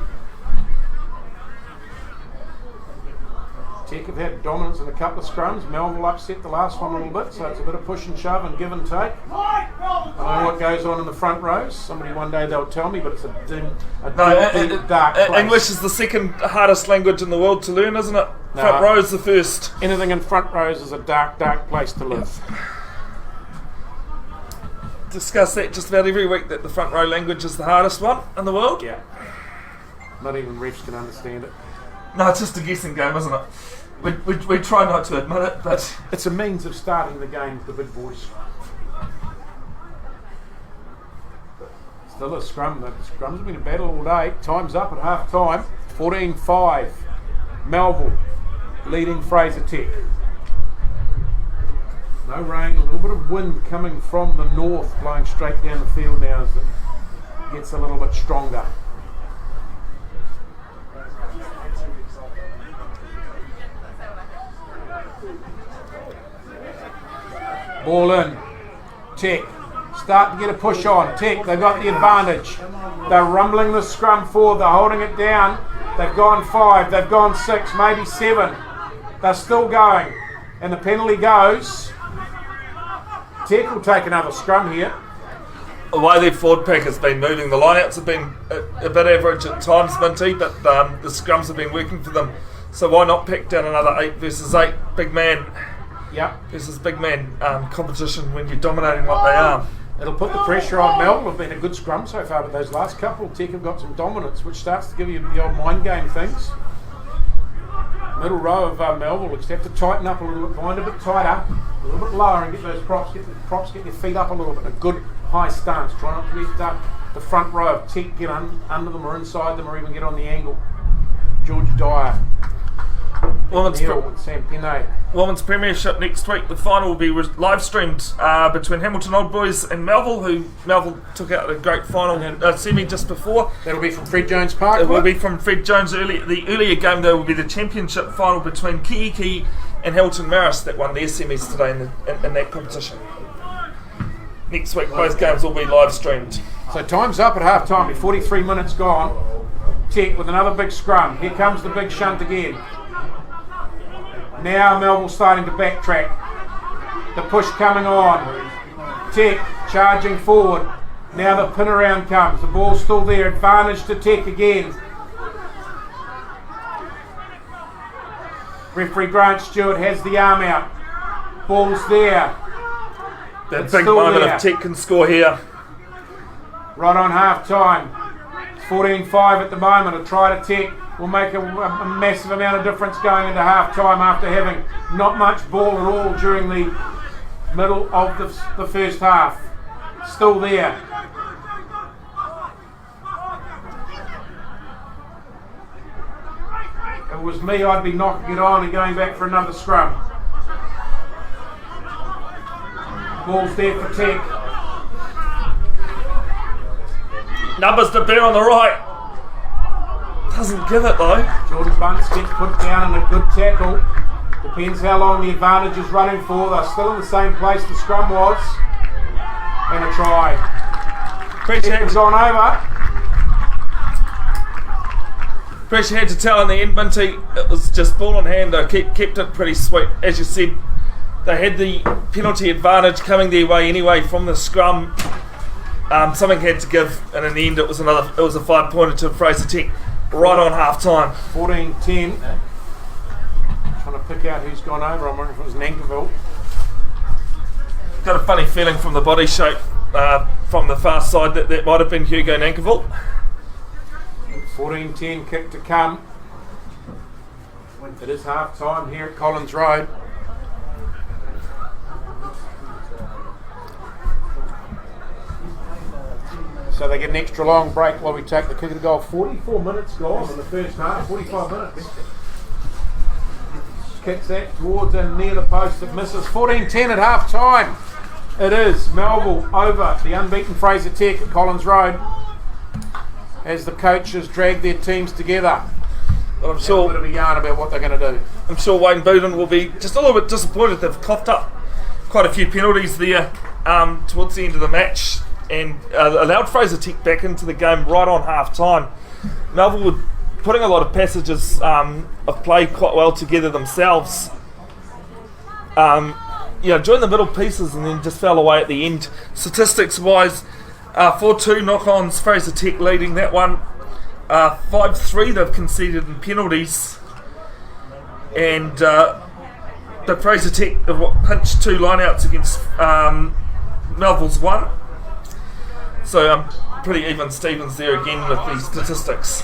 Tech have had dominance in a couple of scrums. Melville upset the last one a little bit, so it's a bit of push and shove and give and take. I don't know what goes on in the front rows. Somebody one day they'll tell me, but it's a deep, dark place. English is the second hardest language in the world to learn, isn't it? No. Front row is the first. Anything in front rows is a dark, dark place to live. Discuss that just about every week, that the front row language is the hardest one in the world. Yeah. Not even refs can understand it. No, it's just a guessing game, isn't it? We try not to admit it, but it's a means of starting the game with the big boys. Still a scrum. The scrum's been a battle all day. Time's up at half time. 14-5. Melville leading Fraser Tech. No rain, a little bit of wind coming from the north, blowing straight down the field now as it gets a little bit stronger. Ball in. Tech start to get a push on. Tech, they've got the advantage. They're rumbling the scrum forward. They're holding it down. They've gone 5. They've gone 6, maybe 7. They're still going. And the penalty goes. Tech will take another scrum here. The way their forward pack has been moving, the lineouts have been a bit average at times, Minty, but the scrums have been working for them. So why not pick down another 8 versus 8 big man? Yep. This is big man competition when you're dominating like they are. It'll put the pressure on. Melville have been a good scrum so far, but those last couple, Tech have got some dominance, which starts to give you the old mind game things. Middle row of Melville just have to tighten up a little bit, find a bit tighter, a little bit lower, and get those props, get their feet up a little bit. A good high stance. Try not to let the front row of Tech get under them or inside them, or even get on the angle. George Dyer. Women's Premiership next week. The final will be live streamed between Hamilton Old Boys and Melville, who Melville took out a great final semi just before. That'll be from Fred Jones Park. It will be from Fred Jones. The earlier game though will be the championship final between Kiiki and Hamilton Marist that won their semis today in that competition. Next week both games will be live streamed. So time's up at half time. 43 minutes gone. Tech with another big scrum. Here comes the big shunt again. Now Melville starting to backtrack. The push coming on. Tech charging forward. Now the pin around comes. The ball's still there. Advantage to Tech again. Referee Grant Stewart has the arm out. Ball's there. That it's big moment if Tech can score here. Right on half time. It's 14-5 at the moment. A try to Tech will make a massive amount of difference going into half time after having not much ball at all during the middle of the first half. Still there. If it was me, I'd be knocking it on and going back for another scrum. Ball's there for Tech. Numbers to bear on the right. Doesn't give it though. Jordan Bunce gets put down in a good tackle. Depends how long the advantage is running for. They're still in the same place the scrum was. And a try. Pressure has gone over. Pressure had to tell in the end, Minty. It was just ball in hand though. Kept it pretty sweet. As you said, they had the penalty advantage coming their way anyway from the scrum. Something had to give, and in the end it was a 5-pointer to Fraser Tech. Right on half time. 14-10. Trying to pick out who's gone over. I'm wondering if it was Nankerville. Got a funny feeling from the body shape from the far side that might have been Hugo Nankerville. 14-10 kick to come. It is half time here at Collins Road. So they get an extra long break while we take the kick to goal. 44 minutes gone in the first half, 45 minutes. Kicks that towards and near the post, it misses. 14-10 at half time. It is Melville over the unbeaten Fraser Tech at Collins Road as the coaches drag their teams together. But I'm sure a bit of a yarn about what they're going to do. I'm sure Wayne Bevin will be just a little bit disappointed. They've coughed up quite a few penalties there towards the end of the match and allowed Fraser Tech back into the game right on half time. Melville were putting a lot of passages of play quite well together themselves. During the middle pieces and then just fell away at the end. Statistics wise, 4-2 knock-ons, Fraser Tech leading that one. 5-3 they've conceded in penalties. And the Fraser Tech have pinched 2 lineouts against Melville's 1. So pretty even Stevens there again with these statistics.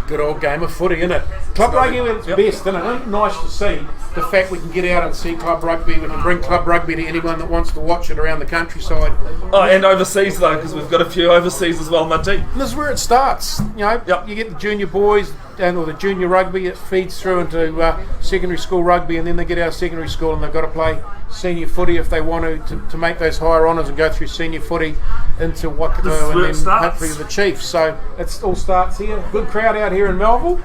Good old game of footy, isn't it? Club rugby at its best, isn't it? Isn't it nice to see the fact we can get out and see club rugby? We can bring club rugby to anyone that wants to watch it around the countryside. Oh, and overseas though, because we've got a few overseas as well, Minty. And this is where it starts. You get the junior boys or the junior rugby. It feeds through into secondary school rugby, and then they get out of secondary school and they've got to play senior footy if they want to make those higher honours and go through senior footy into Waikato and then hopefully the Chiefs. So it all starts here. Good crowd out here in Melville,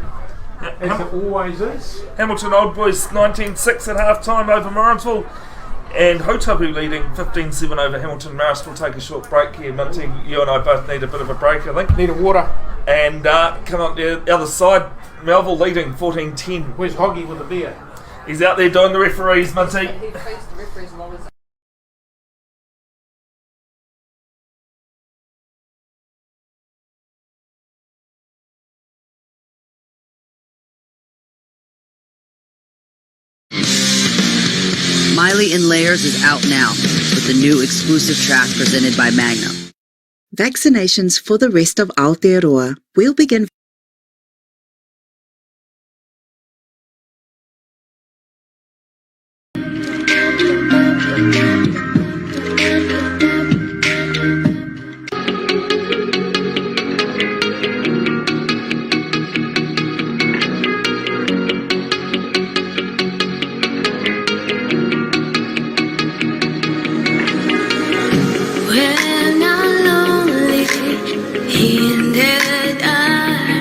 as it always is. Hamilton Old Boys 19-6 at half time over Morrinsville, and Hotapu leading 15-7 over Hamilton Marist. We'll take a short break here, Minty. You and I both need a bit of a break, I think. Need a water. And come on the other side, Melville leading 14-10. Where's Hoggy with the beer? He's out there doing the referees, Minty. Miley in Layers is out now with the new exclusive track presented by Magnum. Vaccinations for the rest of Aotearoa will begin. When I'm lonely in the dark,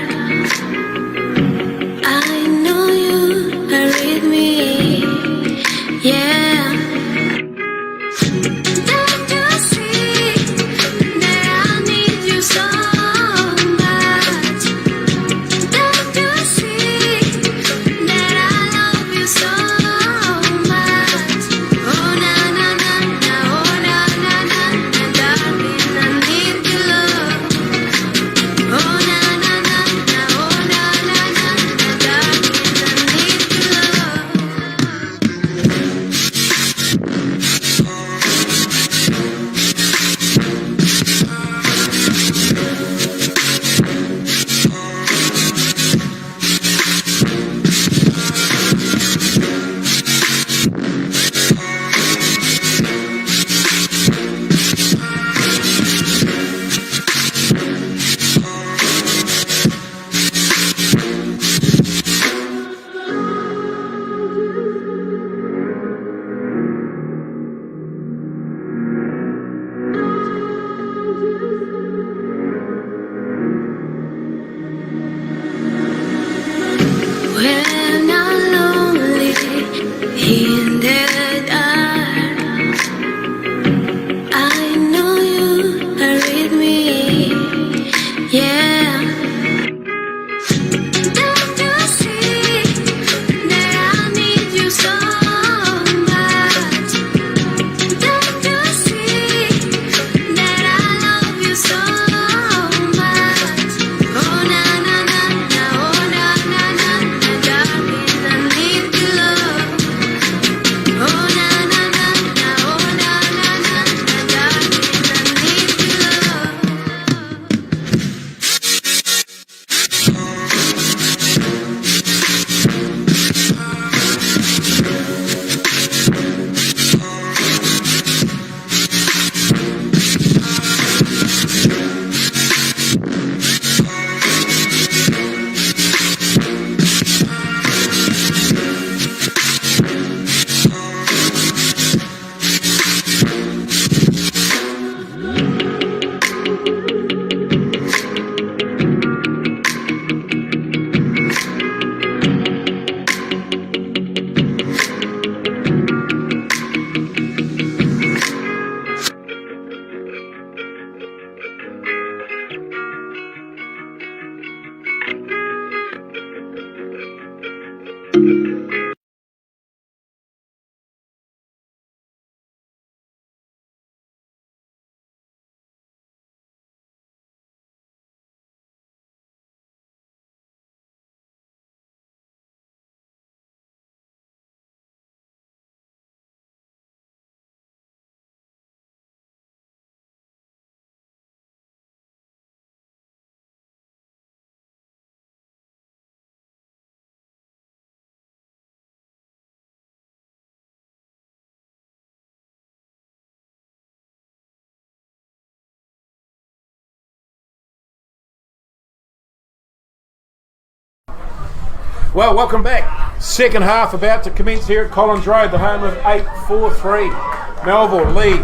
Well, welcome back. Second half about to commence here at Collins Road, the home of 8-4-3. Melville lead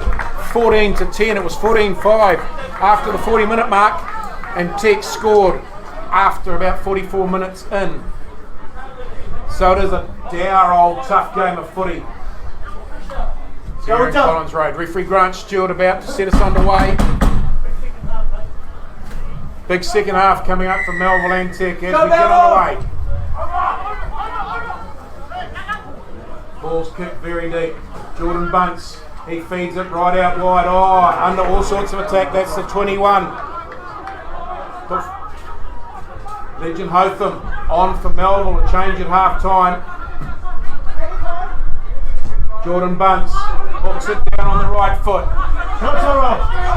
14-10. It was 14-5 after the 40-minute mark, and Tech scored after about 44 minutes in. So it is a dour old tough game of footy here at Collins Road. Referee Grant Stewart about to set us underway. Big second half coming up from Melville and Tech as we get underway. Ball's kicked very deep. Jordan Bunce, he feeds it right out wide. Oh, under all sorts of attack. That's the 21. Legend Hotham on for Melville, a change at half time. Jordan Bunce hooks it down on the right foot.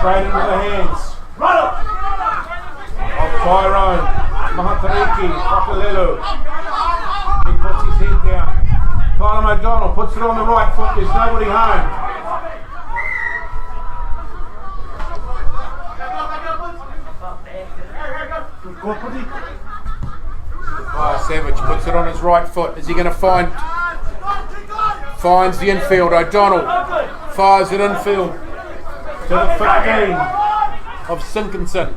Straight into the hands of Tyrone Mahatariki Pakalelu. He puts his head down. Colin O'Donnell puts it on the right foot. There's nobody home. Savage puts it on his right foot. Is he going to find? Finds the infield. O'Donnell fires it infield to the 15 of Jenkinson.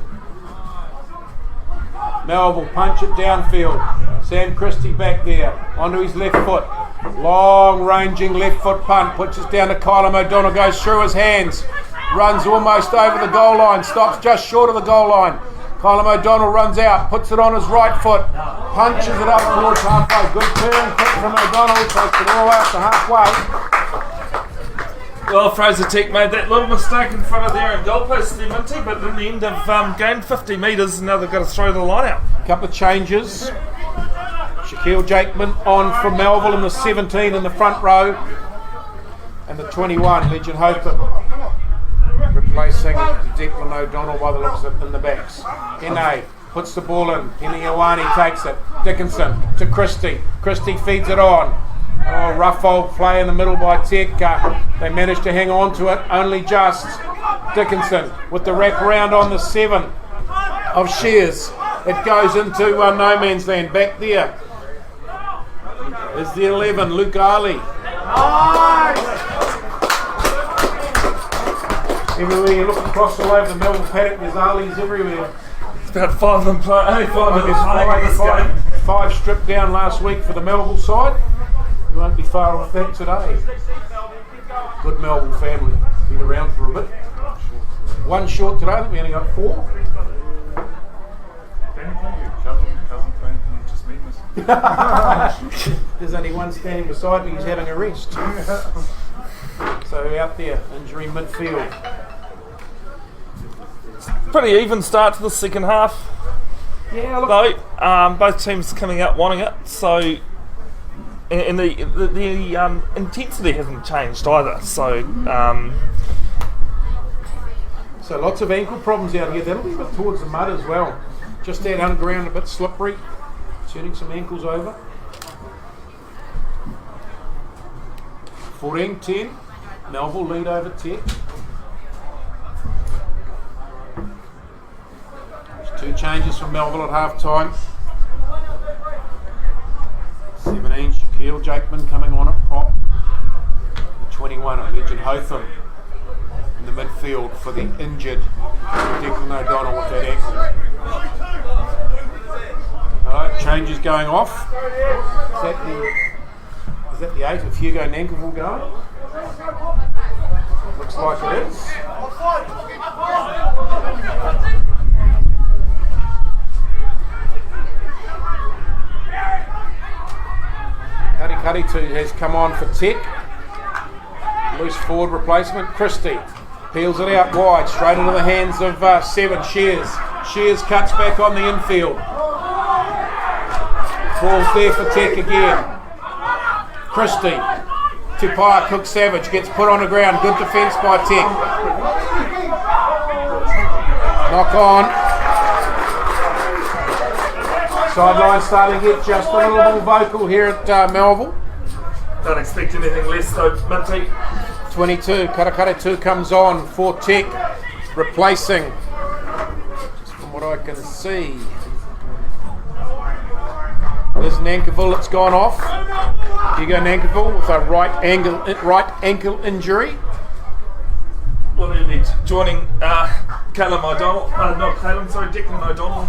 Melville punch it downfield. Sam Christie back there onto his left foot. Long ranging left foot punt. Puts it down to Kylam O'Donnell. Goes through his hands. Runs almost over the goal line. Stops just short of the goal line. Kylam O'Donnell runs out. Puts it on his right foot. Punches it up towards halfway. Good turn kick from O'Donnell. Takes it all out to halfway. Well, Fraser Tech made that little mistake in front of their own goalpost there, Minty, but in the end have gained 50 metres and now they've got to throw the line out. Couple of changes. Shaquille Jakeman on from Melville in the 17 in the front row. And the 21, Legend Hotham, replacing Declan O'Donnell by the looks of it in the backs. Hene puts the ball in. Hene Ioane takes it. Dickinson to Christie. Christie feeds it on. Oh, rough old play in the middle by Tech. They managed to hang on to it, only just. Dickinson with the wrap around on the 7 of Shears. It goes into no man's land. Back there is the 11, Luke Ali. Everywhere you look across all over the Melville paddock, there's Ali's everywhere. It's about 5 of them only 5 of them playing this game. 5 stripped down last week for the Melville side. You won't be far off that today. Good Melville family. Been around for a bit. 1 short today, I think we only got 4. There's only one standing beside me, he's having a rest. So out there, injury midfield. Pretty even start to the second half. Yeah, look. Though, both teams coming out wanting it, so and the intensity hasn't changed either. So So lots of ankle problems out here. That'll be a bit towards the mud as well. Just that underground, a bit slippery, turning some ankles over. 14-10, Melville lead over Tech. There's 2 changes from Melville at half time. 17, Shaquille Jakeman coming on at prop. The 21, Legend Hotham in the midfield for the injured Declan O'Donnell with that ankle. Alright, changes going off. Is that the 8 of Hugo Nankerville going? Looks like it is. Karitu has come on for Tech. Loose forward replacement. Christie peels it out wide, straight into the hands of 7, Shears. Shears cuts back on the infield. Falls there for Tech again. Christie. Tupaia Cook Savage gets put on the ground. Good defence by Tech. Knock on. Sideline starting to get just a little more vocal here at Melville. don't expect anything less though, Minty. 22, Karakare comes on for Tech, replacing, just from what I can see, There's Nankerville that's gone off. Hugo Nankerville with a right ankle injury. Well, he'll be joining Declan O'Donnell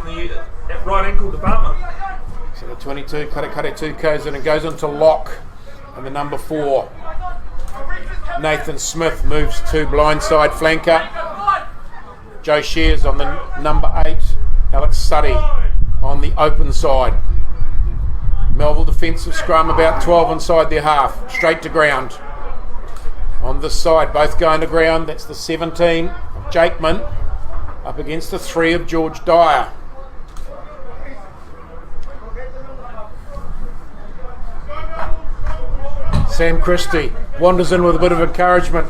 in the right ankle department. So the 22, Kare goes in and goes into lock. And the number 4, Nathan Smith, moves to blindside flanker. Joe Shears on the number 8, Alex Suddy on the open side. Melville defensive scrum, about 12 inside their half, straight to ground. On this side, both going to ground. That's the 17 of Jakeman up against the 3 of George Dyer. Sam Christie wanders in with a bit of encouragement.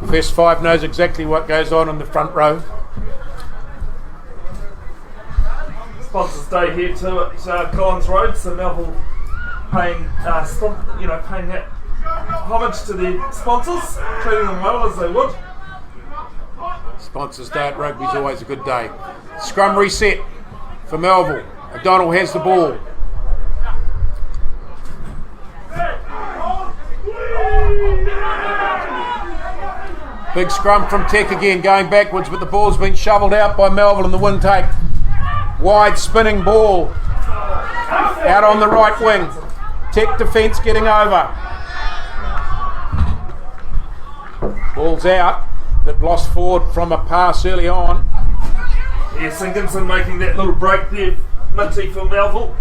First 5 knows exactly what goes on in the front row. Sponsors Day here too at Collins Road, so Melville paying that homage to their sponsors, treating them well as they would. Sponsors Day at rugby is always a good day. Scrum reset for Melville. O'Donnell has the ball. Big scrum from Tech again, going backwards, but the ball's been shovelled out by Melville in the wind take. Wide spinning ball out on the right wing. Tech defence getting over. Ball's out, but lost forward from a pass early on. Yeah, Jenkinson making that little break there, Minty for Melville,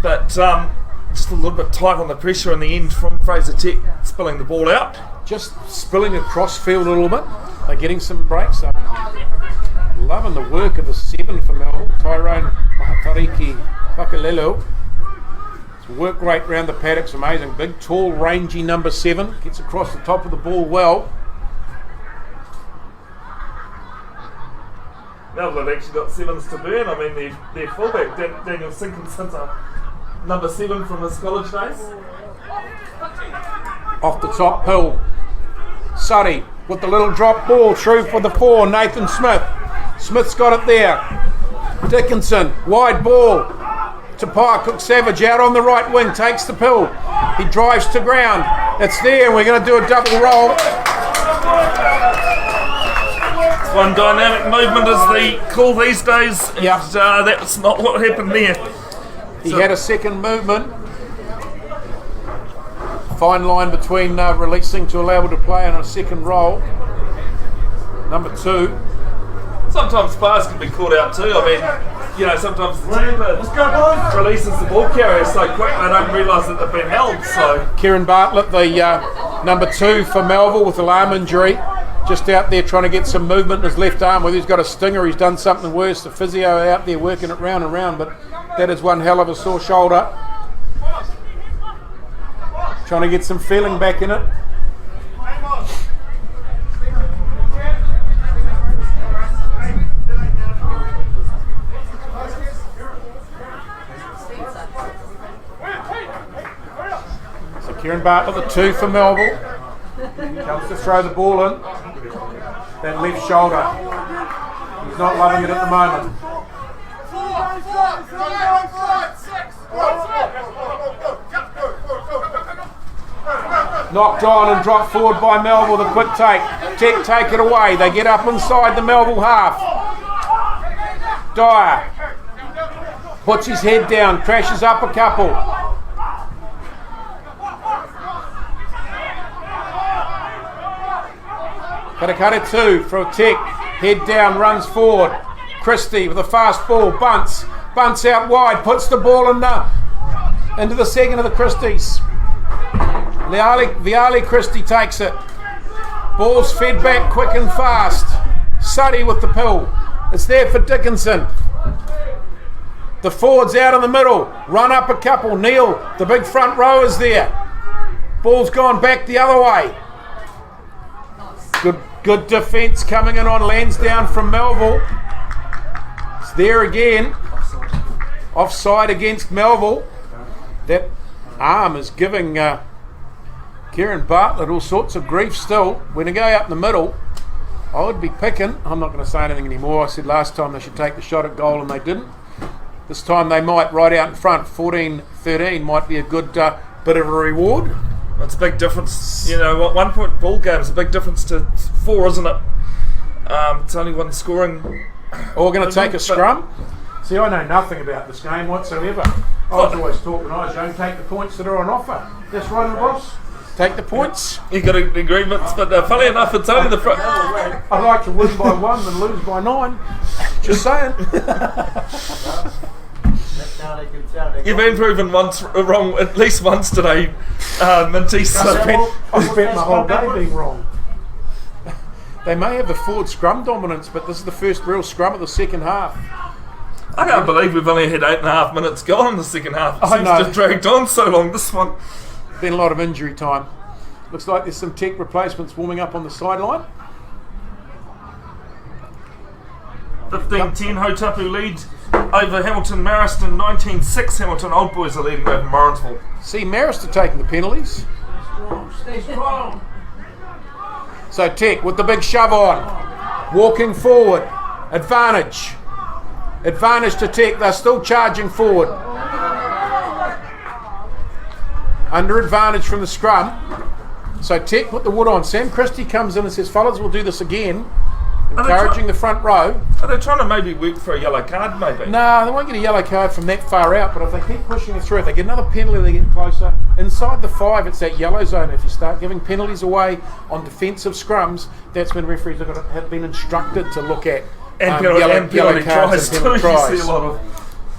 but just a little bit tight on the pressure in the end from Fraser Tech, spilling the ball out. Just spilling across field a little bit. They're getting some breaks up. Loving the work of the 7 for Melville, Tyrone Mahatariki Whakalelo. His work rate around the paddock's amazing. Big, tall, rangy number 7. Gets across the top of the ball well. Melville have actually got 7s to burn. I mean, their fullback, Daniel Jenkinson's a number 7 from his college days. Off the top hill. Suddy with the little drop ball through for the 4, Nathan Smith. Smith's got it there. Dickinson, wide ball to Pye. Cook Savage out on the right wing, takes the pill. He drives to ground. It's there, and we're going to do a double roll. One dynamic movement as they call these days. Yep. That's not what happened there. He had a second movement. Fine line between releasing to allow to play on a second roll. Number 2. Sometimes players can be caught out too. I mean, sometimes the keeper releases the ball carrier so quick they don't realise that they've been held. So Kieran Bartlett, the number 2 for Melville with a arm injury, just out there trying to get some movement in his left arm. Whether he's got a stinger, he's done something worse. The physio out there working it round and round, but that is one hell of a sore shoulder. Trying to get some feeling back in it. So Kieran Bartlett, the 2 for Melville, comes to throw the ball in. That left shoulder. He's not loving it at the moment. Knocked on and dropped forward by Melville, the quick take. Tech take it away. They get up inside the Melville half. Dyer puts his head down, crashes up a couple. Katakata 2 for Tech. Head down, runs forward. Christie with a fast ball, bunts out wide, puts the ball into the second of the Christies. Viali Christie takes it. Ball's fed back quick and fast. Suddy with the pill. It's there for Dickinson. The forward's out in the middle. Run up a couple. Neil, the big front row, is there. Ball's gone back the other way. Good defence coming in on Lansdowne from Melville. It's there again. Offside against Melville. That arm is giving Kieran Bartlett all sorts of grief still. When they go up the middle, I would be picking. I'm not going to say anything anymore. I said last time they should take the shot at goal and they didn't. This time they might right out in front. 14-13 might be a good bit of a reward. It's a big difference. 1 point ball game is a big difference to 4, isn't it? It's only one scoring. We're going to take a scrum. See, I know nothing about this game whatsoever. I was always taught when I was young, take the points that are on offer. That's right, the boss. Take the points. You got agreements, but funny enough, it's only the front. I'd like to win by 1 than lose by 9. Just saying. You've been proven wrong at least once today, Minty. I spent my whole day being wrong. They may have the forward scrum dominance, but this is the first real scrum of the second half. I can't believe we've only had 8.5 minutes gone in the second half. It seems to have dragged on so long, this one. Been a lot of injury time. Looks like there's some tech replacements warming up on the sideline. 15-10 Hotapu lead over Hamilton Mariston. 19-6 Hamilton Old Boys are leading over Morrinsville. See, Mariston taking the penalties. Stay strong. So Tech with the big shove on. Walking forward. Advantage. Advantage to Tech. They're still charging forward. Under advantage from the scrum. So Tech put the wood on. Sam Christie comes in and says, fellas, we'll do this again. Encouraging the front row. Are they trying to maybe work for a yellow card, maybe? No, they won't get a yellow card from that far out, but if they keep pushing it through, if they get another penalty, they get closer. Inside the 5, it's that yellow zone. If you start giving penalties away on defensive scrums, that's when referees have been instructed to look at yellow cards and penalty tries. You see a lot of.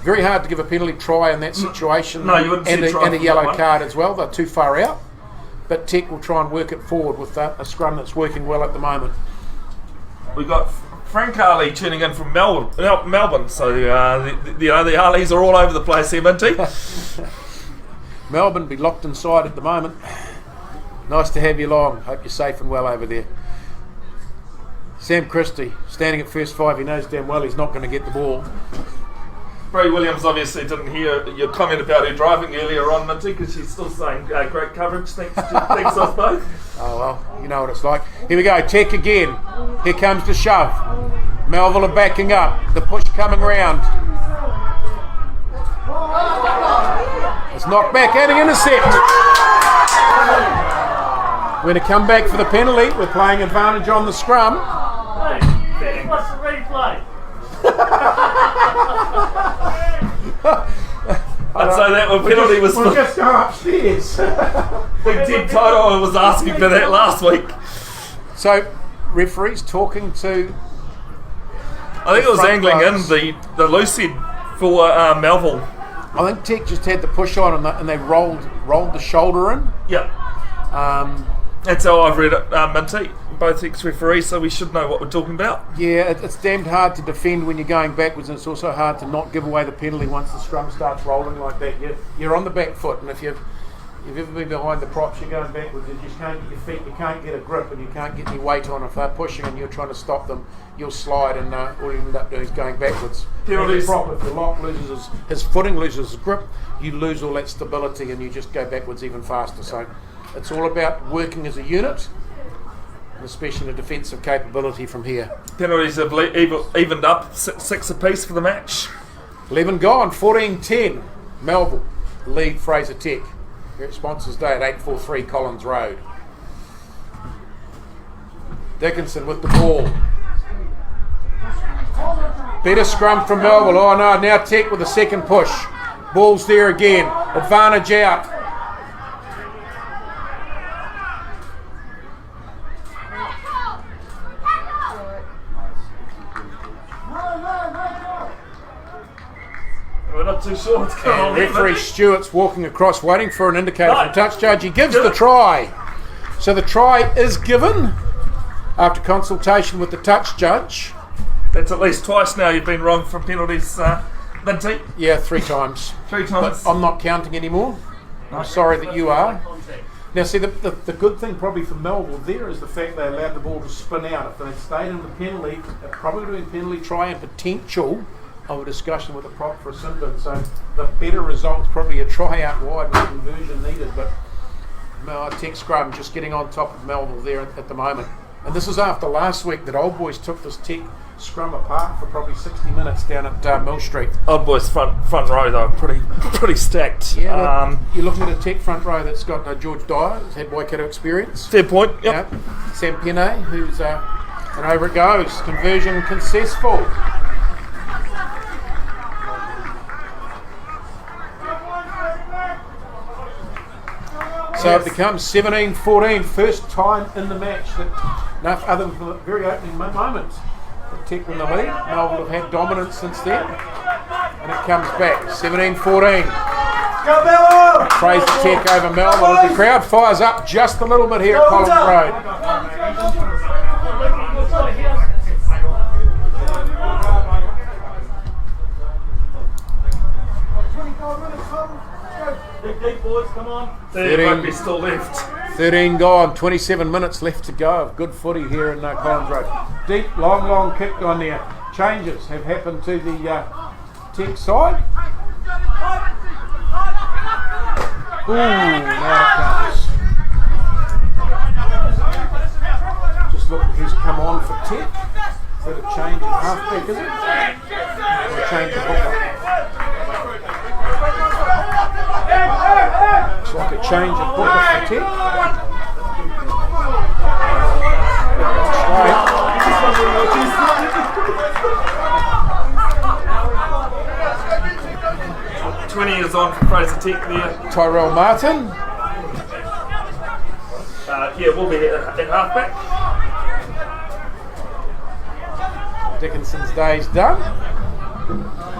Very hard to give a penalty try in that situation. No, you wouldn't see and a yellow card as well. They're too far out. But Tech will try and work it forward with a scrum that's working well at the moment. We've got Frank Harley tuning in from Melbourne, so the Harleys are all over the place here, Minty. Melbourne be locked inside at the moment. Nice to have you along. Hope you're safe and well over there. Sam Christie standing at first 5. He knows damn well he's not going to get the ball. Bree Williams obviously didn't hear your comment about her driving earlier on, Minty, because she's still saying great coverage. Thanks us both. Oh well, you know what it's like. Here we go, Tech again. Here comes the shove. Melville are backing up. The push coming round. It's knocked back, adding intercept. We're going to come back for the penalty. We're playing advantage on the scrum. Hey, what's the replay? I'd say that one penalty was. We'll just go upstairs. Big Ted Toto was asking for that last week. So, referees talking to. I think it was angling in the loose head for Melville. I think Tech just had the push on and they rolled the shoulder in. Yeah. That's how I've read it, Minty. Both ex-referees, so we should know what we're talking about. Yeah, it's damned hard to defend when you're going backwards, and it's also hard to not give away the penalty once the scrum starts rolling like that. You're on the back foot, and if you've ever been behind the props, you're going backwards, you just can't get your feet, you can't get a grip, and you can't get any weight on. If they're pushing and you're trying to stop them, you'll slide, and all you end up doing is going backwards. Penalties. If the lock loses his footing, loses his grip, you lose all that stability, and you just go backwards even faster. So it's all about working as a unit, especially the defensive capability from here. Penalties have evened up, 6 apiece for the match. 11 gone, 14-10. Melville lead Fraser Tech. Here at Sponsors Day at 843 Collins Road. Dickinson with the ball. Better scrum from Melville. Oh no, now Tech with the second push. Ball's there again. Advantage out. We're not too sure what's going on. Referee Stewart's walking across, waiting for an indicator from the touch judge. He gives the try. So the try is given after consultation with the touch judge. That's at least twice now you've been wrong for penalties, Minty. Yeah, 3 times. 3 times. But I'm not counting anymore. I'm sorry that you are. Now, see, the good thing probably for Melville there is the fact they allowed the ball to spin out. If they stayed in the penalty, they're probably doing penalty try and potential of a discussion with the prop for a sin bin. So the better result's probably a try out wide with conversion needed. But Tech scrum just getting on top of Melville there at the moment. And this is after last week that Old Boys took this Tech scrum apart for probably 60 minutes down at Mill Street. Old Boys front row though, pretty stacked. Yeah, you're looking at a Tech front row that's got George Dyer, who's had Waikato experience. Fair point. Yep. Sam Penne, who's and over it goes. Conversion successful. So it becomes 17-14, first time in the match that, other than the very opening moment, that Tech win the lead. Melville have had dominance since then, and it comes back, 17-14. Go Melville! Fraser Tech over Melville as the crowd fires up just a little bit here at Collins Road. Deep boys, come on. 13 still left. 13 gone, 27 minutes left to go of good footy here in Collins Road. Deep, long kick on there. Changes have happened to the Tech side. Ooh, now it comes. Just look who's come on for Tech. Is that a change in halfback, is it? Or a change in hooker? Looks like a change of hooker for Tech. Straight. 20 is on for Fraser Tech there. Tyrell Martin. We'll be at halfback. Dickinson's day's done.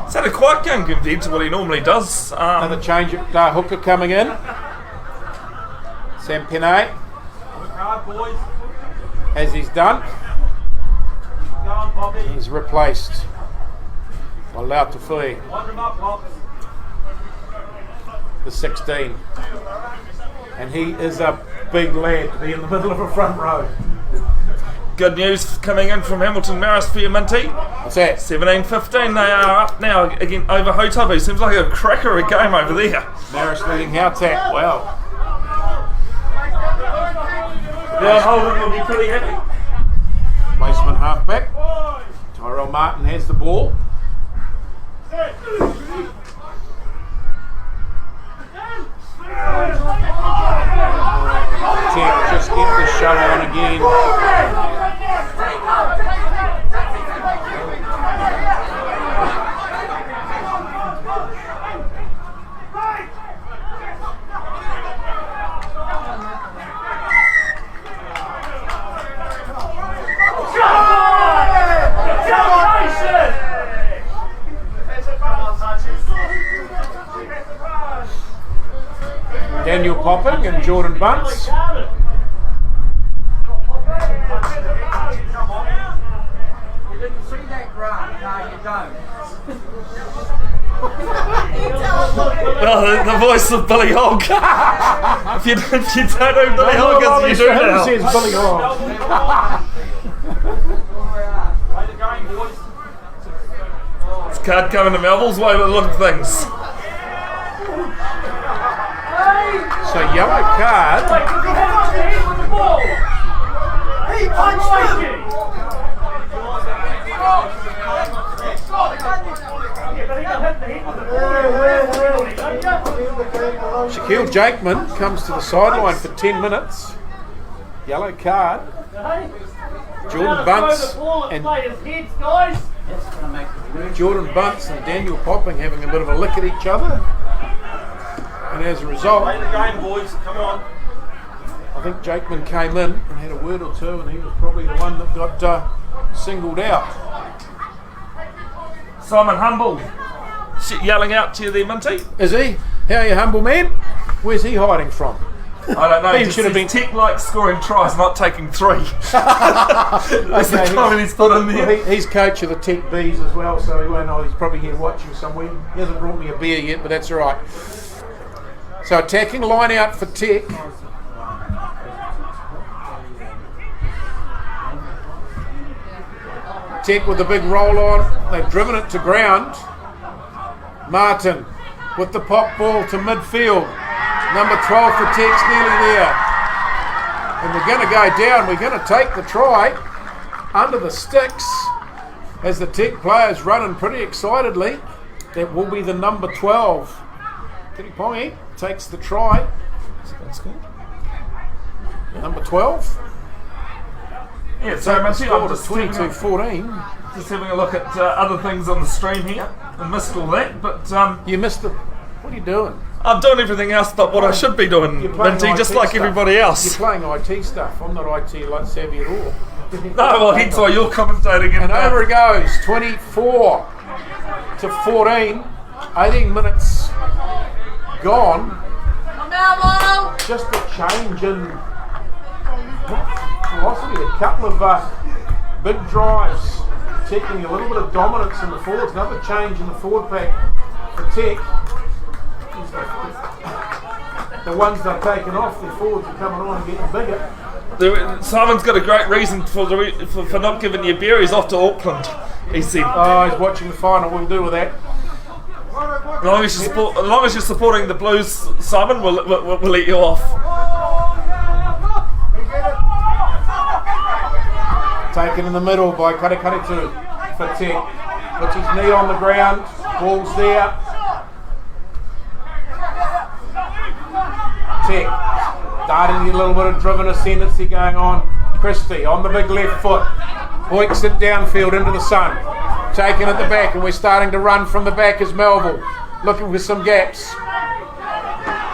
It's had a quiet game compared to what he normally does. Another change at hooker coming in. Sam Penne, as he's done. He's replaced by Lautafui, the 16. And he is a big lad to be in the middle of a front row. Good news coming in from Hamilton Maris for your Minty. What's that? 17-15, they are up now again over Hotabu. Seems like a cracker of a game over there. Maris leading Howtack. Wow. Yeah, Holden will be pretty happy. Placement halfback. Tyrell Martin has the ball. Tech just get the show on again. Daniel Popping and Jordan Bunce. You didn't see that graph? No, you don't. Oh, the voice of Billy Hogg. if you don't know who Billy Hogg is, you do now. Says Billy Hogg. This card coming to Melville's way with a lot of things. So yellow card. He punched me! Shaquille Jakeman comes to the sideline for 10 minutes. Yellow card. Jordan Bunce and Daniel Popping having a bit of a lick at each other. And as a result, Play the game, boys. Come on. I think Jakeman came in and had a word or two, and he was probably the one that got singled out. Simon Humble yelling out to you there, Minty. Is he? How are you, humble man? Where's he hiding from? I don't know. He He should have been. Tech like scoring tries, not taking 3. That's the comment he's put in there. Well, he's coach of the Tech Bees as well, so he won't know. He's probably here watching somewhere. He hasn't brought me a beer yet, but that's all right. So attacking line out for Tech. Tech with the big roll on. They've driven it to ground. Martin with the pop ball to midfield. Number 12 for Tech's nearly there. And the we're going to go down. We're going to take the try under the sticks as the Tech players running pretty excitedly. That will be the number 12. Tiripongi takes the try. That's good. Number 12. Yeah, so I'm just 22-14. just having a look at other things on the stream here. I missed all that, but You missed the... What are you doing? I'm doing everything else but what I should be doing, You're playing Minty, just IT like stuff. everybody else. You're playing IT stuff. I'm not IT like savvy at all. No, well, hence why you're commentating. And over it goes, 24-14. 18 minutes gone. Just a change in velocity. A couple of big drives, taking a little bit of dominance in the forwards. Another change in the forward pack for Tech. The ones they're taking off, the forwards are coming on and getting bigger. Simon's got a great reason for not giving you beer. He's off to Auckland, he said. Oh, he's watching the final. We'll do with that. As long as you're supporting the Blues, Simon, we'll let you off. Taken in the middle by Karekaritu for Tech. Puts his knee on the ground. Ball's there. Tech starting to get a little bit of driven ascendancy going on. Christie on the big left foot. Hoiks it downfield into the sun. Taken at the back, and we're starting to run from the back as Melville. Looking for some gaps.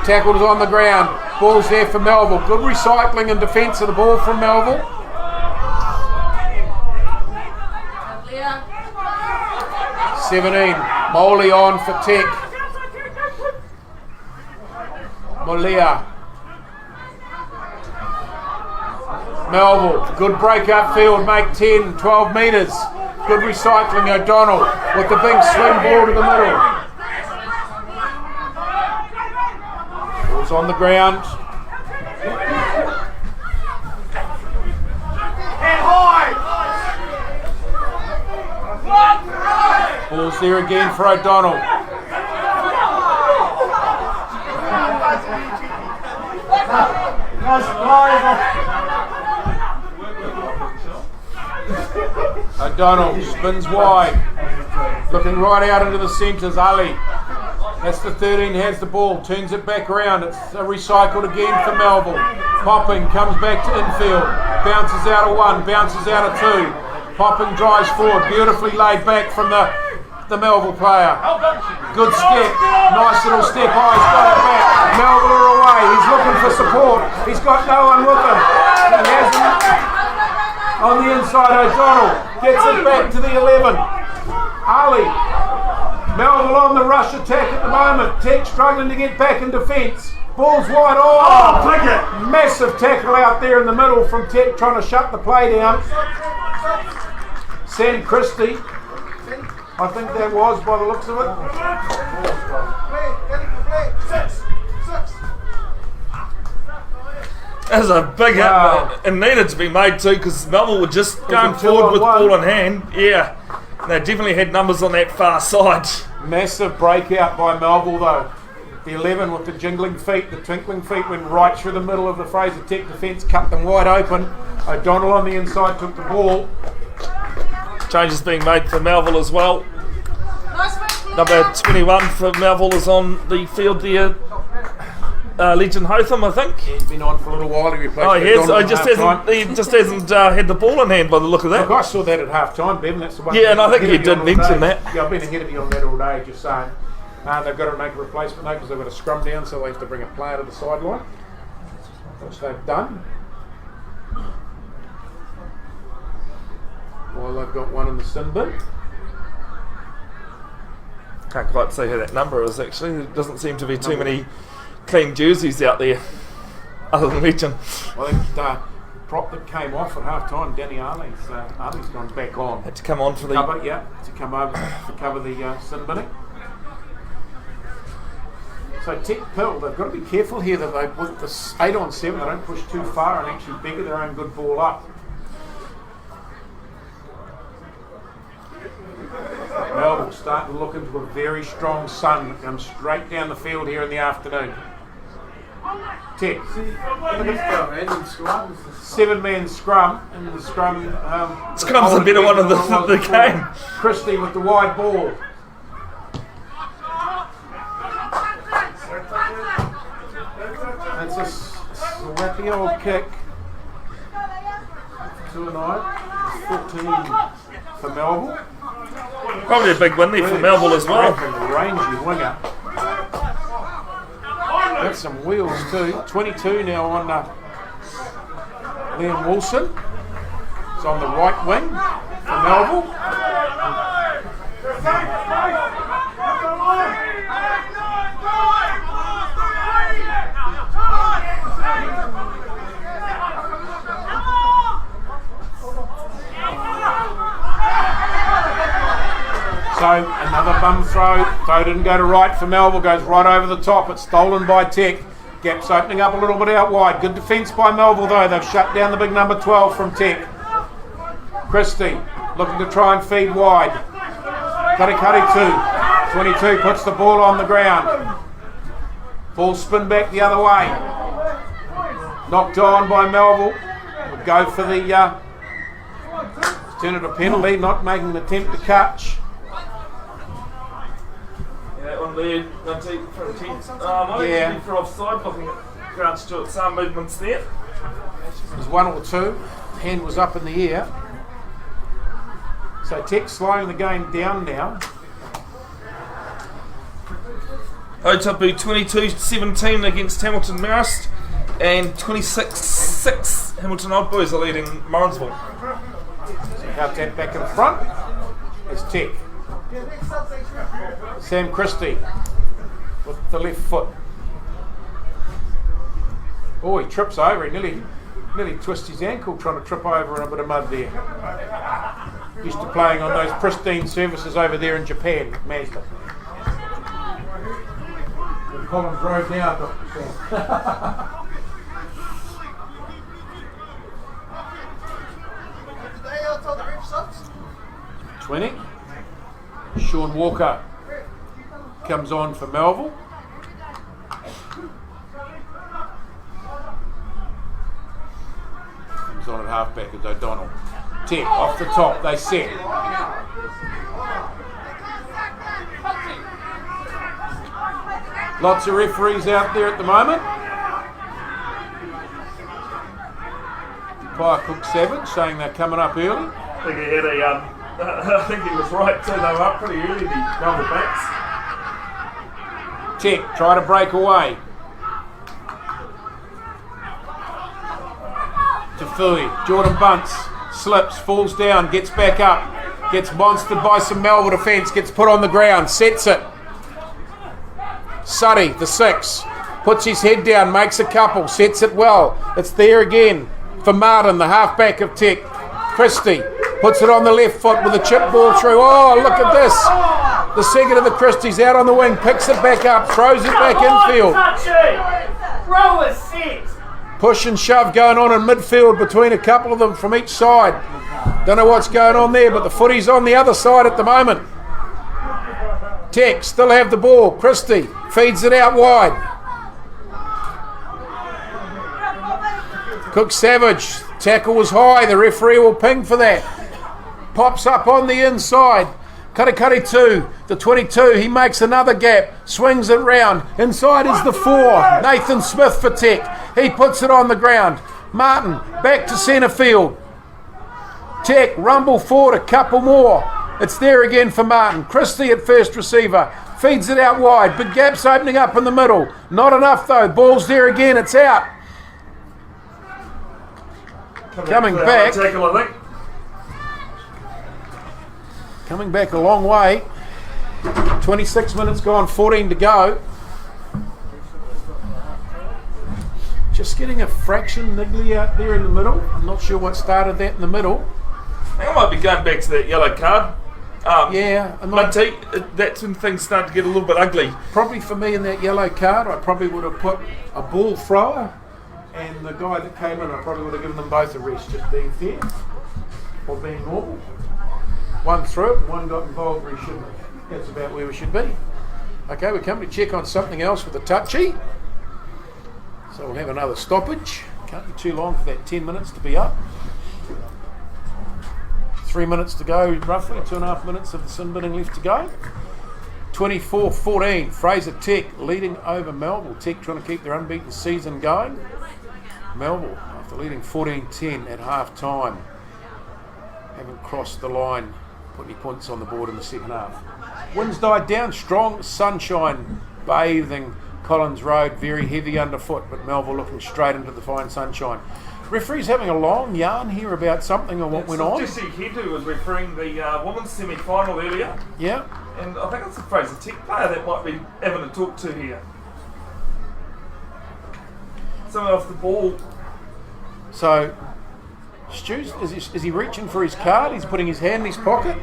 Tackled is on the ground. Ball's there for Melville. Good recycling and defence of the ball from Melville. 17. Moley on for Tech. Molia. Melville, good break upfield, make 10, 12 metres. Good recycling, O'Donnell with the big swing ball to the middle. Ball's on the ground. Ball's there again for O'Donnell. O'Donnell spins wide, looking right out into the centres. Ali, that's the 13, has the ball, turns it back around. It's recycled again for Melville. Popping comes back to infield, bounces out of one, bounces out of two. Popping drives forward, beautifully laid back from the Melville player. Good step, nice little step. Oh, he's got it back. Melville are away. He's looking for support. He's got no one with him. He hasn't. On the inside, O'Donnell gets it back to the 11. Ali. Melville on the rush attack at the moment. Tech struggling to get back in defence. Ball's wide. Oh, take it. Massive tackle out there in the middle from Tech trying to shut the play down. Sam Christie, I think that was by the looks of it. That's a big hit, and needed to be made too, because Melville were just going forward with ball in hand. Yeah, they definitely had numbers on that far side. Massive breakout by Melville though. The 11 with the jingling feet, the twinkling feet went right through the middle of the Fraser Tech defence, cut them wide open. O'Donnell on the inside took the ball. Changes being made for Melville as well. Number 21 for Melville is on the field there. Legend Hotham, I think. He's been on for a little while. He replaced Oh, he has. O'Donnell He just hasn't had the ball in hand by the look of that. Look, I saw that at half time, Bevin. That's the one. Yeah, and I think you did mention that. Yeah, I've been ahead of you on that all day, just saying. They've got to make a replacement though because they've got a scrum down, so they have to bring a player to the sideline, which they've done. Well, they've got one in the sin bin. Can't quite see who that number is actually. There doesn't seem to be too many clean jerseys out there, other than Legend. I think the prop that came off at half time, Danny Arley's gone back on. Had to come on for the cover, yeah, to come over to cover the sin binning. So Tech Pill, they've got to be careful here that they, with this 8-on-7, they don't push too far and actually beggar their own good ball up. Melville starting to look into a very strong sun that comes straight down the field here in the afternoon. Tech. 7-man scrum, and the scrum. Scrum's the better one of the game. Christie with the wide ball. That's a wacky old kick. 2-9. 14 for Melville. Probably a big win there for Melville as well. Rangy winger. Got some wheels too. 22 now on Liam Wilson. It's on the right wing for Melville. So another bum throw. Throw didn't go to right for Melville. Goes right over the top. It's stolen by Tech. Gaps opening up a little bit out wide. Good defence by Melville though. They've shut down the big number 12 from Tech. Christie looking to try and feed wide. Cuddy 22 puts the ball on the ground. Ball spin back the other way. Knocked on by Melville. Would go for the turn it a penalty. Not making the attempt to catch. On there, might be for offside, looking at Grant Stewart's arm movements there. There's 1 or 2. Hand was up in the air. So Tech slowing the game down now. Otapu 22-17 against Hamilton Marist, and 26-6 Hamilton Old Boys are leading Morrinsville. So out that back in front is Tech. Sam Christie with the left foot. Oh, he trips over. He nearly twists his ankle trying to trip over in a bit of mud there. Used to playing on those pristine surfaces over there in Japan, Mazda. And Colin drove down, Dr. Sam. 20. Sean Walker comes on for Melville. Comes on at halfback is O'Donnell. Tech off the top, they set. Lots of referees out there at the moment. Fire Cook Savage saying they're coming up early. I think he had I think he was right too. They were up pretty early, the Melville backs. Tech try to break away. Tafui, Jordan Bunce slips, falls down, gets back up, gets monstered by some Melville defence, gets put on the ground, sets it. Suddy, the 6, puts his head down, makes a couple, sets it well. It's there again for Martin, the halfback of Tech. Christie puts it on the left foot with a chip ball through. Oh, look at this. The second of the Christie's out on the wing, picks it back up, throws it back infield. Push and shove going on in midfield between a couple of them from each side. Don't know what's going on there, but the footy's on the other side at the moment. Tech still have the ball. Christie feeds it out wide. Cook Savage, tackle was high. The referee will ping for that. Pops up on the inside. Cuddy 2, the 22, he makes another gap, swings it round. Inside is the 4, Nathan Smith for Tech. He puts it on the ground. Martin back to centre field. Tech rumble forward a couple more. It's there again for Martin. Christie at first receiver, feeds it out wide. Big gaps opening up in the middle. Not enough though, ball's there again, it's out. Coming back. Tackle, I think. Coming back a long way. 26 minutes gone, 14 to go. Just getting a fraction niggly out there in the middle. I'm not sure what started that in the middle. I think I might be going back to that yellow card. Yeah. That's when things start to get a little bit ugly. Probably for me in that yellow card, I probably would have put a ball thrower and the guy that came in, I probably would have given them both a rest, just being fair or being normal. One threw it and one got involved where he shouldn't have. That's about where we should be. Okay, we're coming to check on something else with the touchy. So we'll have another stoppage. Can't be too long for that 10 minutes to be up. 3 minutes to go, roughly 2.5 minutes of the sin binning left to go. 24-14, Fraser Tech leading over Melville. Tech trying to keep their unbeaten season going. Melville, after leading 14-10 at half time, haven't crossed the line, put any points on the board in the second half. Winds died down, strong sunshine bathing Collins Road, very heavy underfoot, but Melville looking straight into the fine sunshine. Referee's having a long yarn here about something or what went on. Jesse Hedu was refereeing the women's semi-final earlier. Yeah. And I think it's a Fraser Tech player that might be having a talk to here. Something off the ball. So, Stu's, is he reaching for his card? He's putting his hand in his pocket.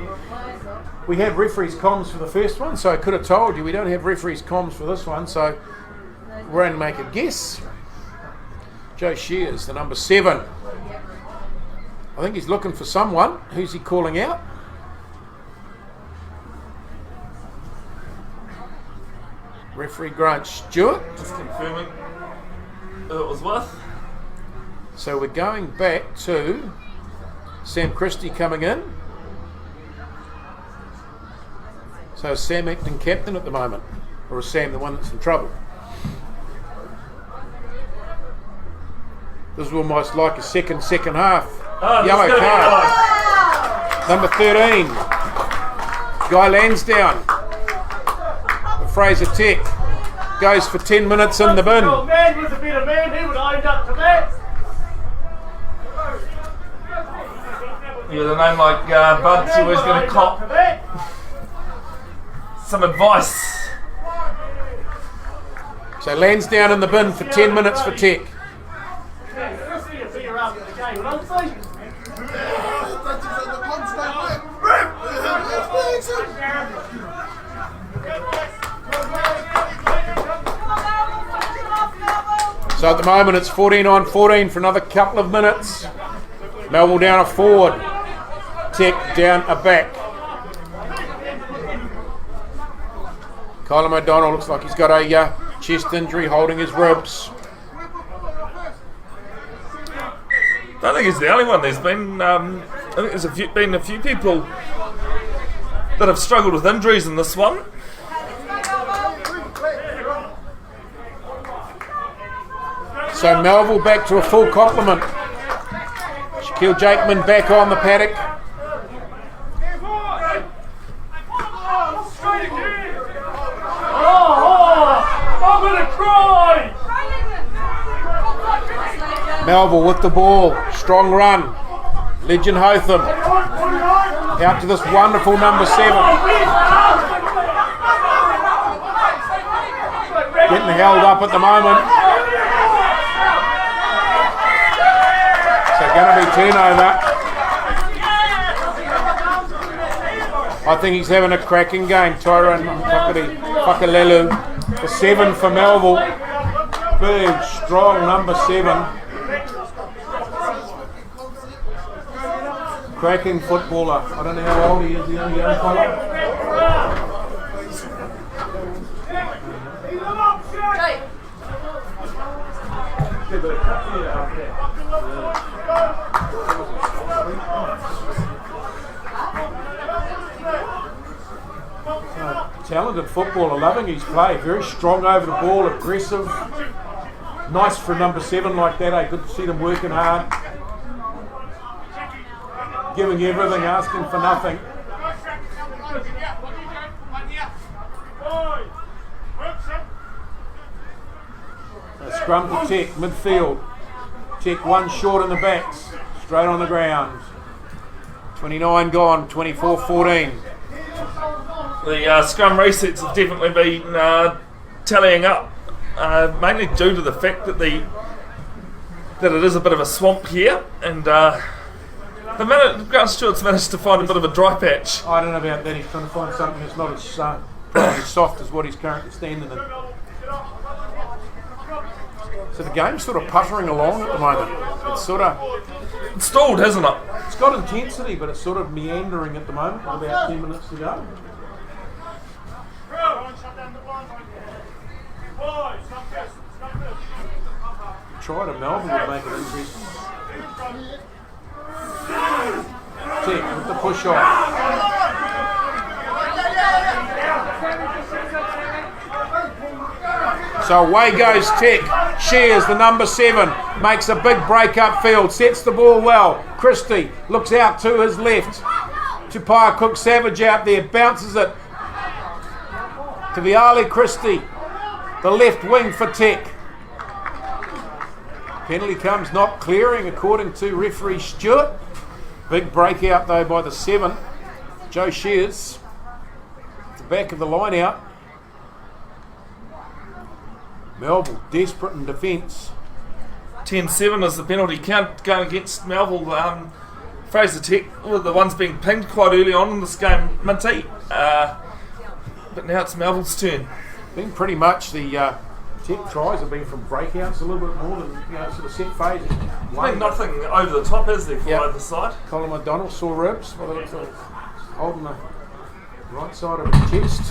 We had referee's comms for the first one, so I could have told you we don't have referee's comms for this one, so we're going to make a guess. Joe Shears, the number 7. I think he's looking for someone. Who's he calling out? Referee Grant Stewart. Just confirming who it was with. So we're going back to Sam Christie coming in. So is Sam acting captain at the moment? Or is Sam the one that's in trouble? This is almost like a second half. Yellow card. Number 13. Guy Lansdowne. Fraser Tech goes for 10 minutes in the bin. Man was a better man, he would have owned up to that. Yeah, the name like Bud's always going to cop some advice. So Lansdowne in the bin for 10 minutes for Tech. So at the moment it's 14-14 for another couple of minutes. Melville down a forward, Tech down a back. Colin O'Donnell looks like he's got a chest injury, holding his ribs. I don't think he's the only one. There's been, I think there's been a few people that have struggled with injuries in this one. So Melville back to a full complement. Shaquille Jakeman back on the paddock. I'm gonna cry! Melville with the ball, strong run. Legend Hotham out to this wonderful number 7. Getting held up at the moment. So going to be turnover. I think he's having a cracking game. Tyrone Whakalelu. The 7 for Melville. Big, strong number 7. Cracking footballer. I don't know how old he is, the young fella. Talented footballer, loving his play, very strong over the ball, aggressive. Nice for a number 7 like that, eh? Good to see them working hard. Giving everything, asking for nothing. A scrum to Tech, midfield. Tech one short in the backs, straight on the ground. 29 gone, 24-14. The scrum resets have definitely been tallying up, mainly due to the fact that it is a bit of a swamp here, and Grant Stewart's managed to find a bit of a dry patch. I don't know about that. He's trying to find something that's not as soft as what he's currently standing in. So the game's sort of puttering along at the moment. It's sort of stalled, hasn't it? It's got intensity, but it's sort of meandering at the moment. With about 10 minutes to go. try to Melville would make it interesting. Tick with the push off. So away goes Tick. Shears, the number 7, makes a big break upfield, sets the ball well. Christie looks out to his left. Tupaia Cook Savage out there, bounces it to Viali Christie, the left wing for Tick. Penalty comes not clearing according to referee Stewart. Big breakout though by the 7, Joe Shears. At the back of the line out. Melville desperate in defence. 10-7 is the penalty count going against Melville. Fraser Tech were the ones being pinged quite early on in this game, Minty. But now it's Melville's turn. Been pretty much the Tech tries have been from breakouts a little bit more than sort of set phases. There's been nothing over the top, is there, for either side? Colin McDonald saw ribs, holding the right side of his chest.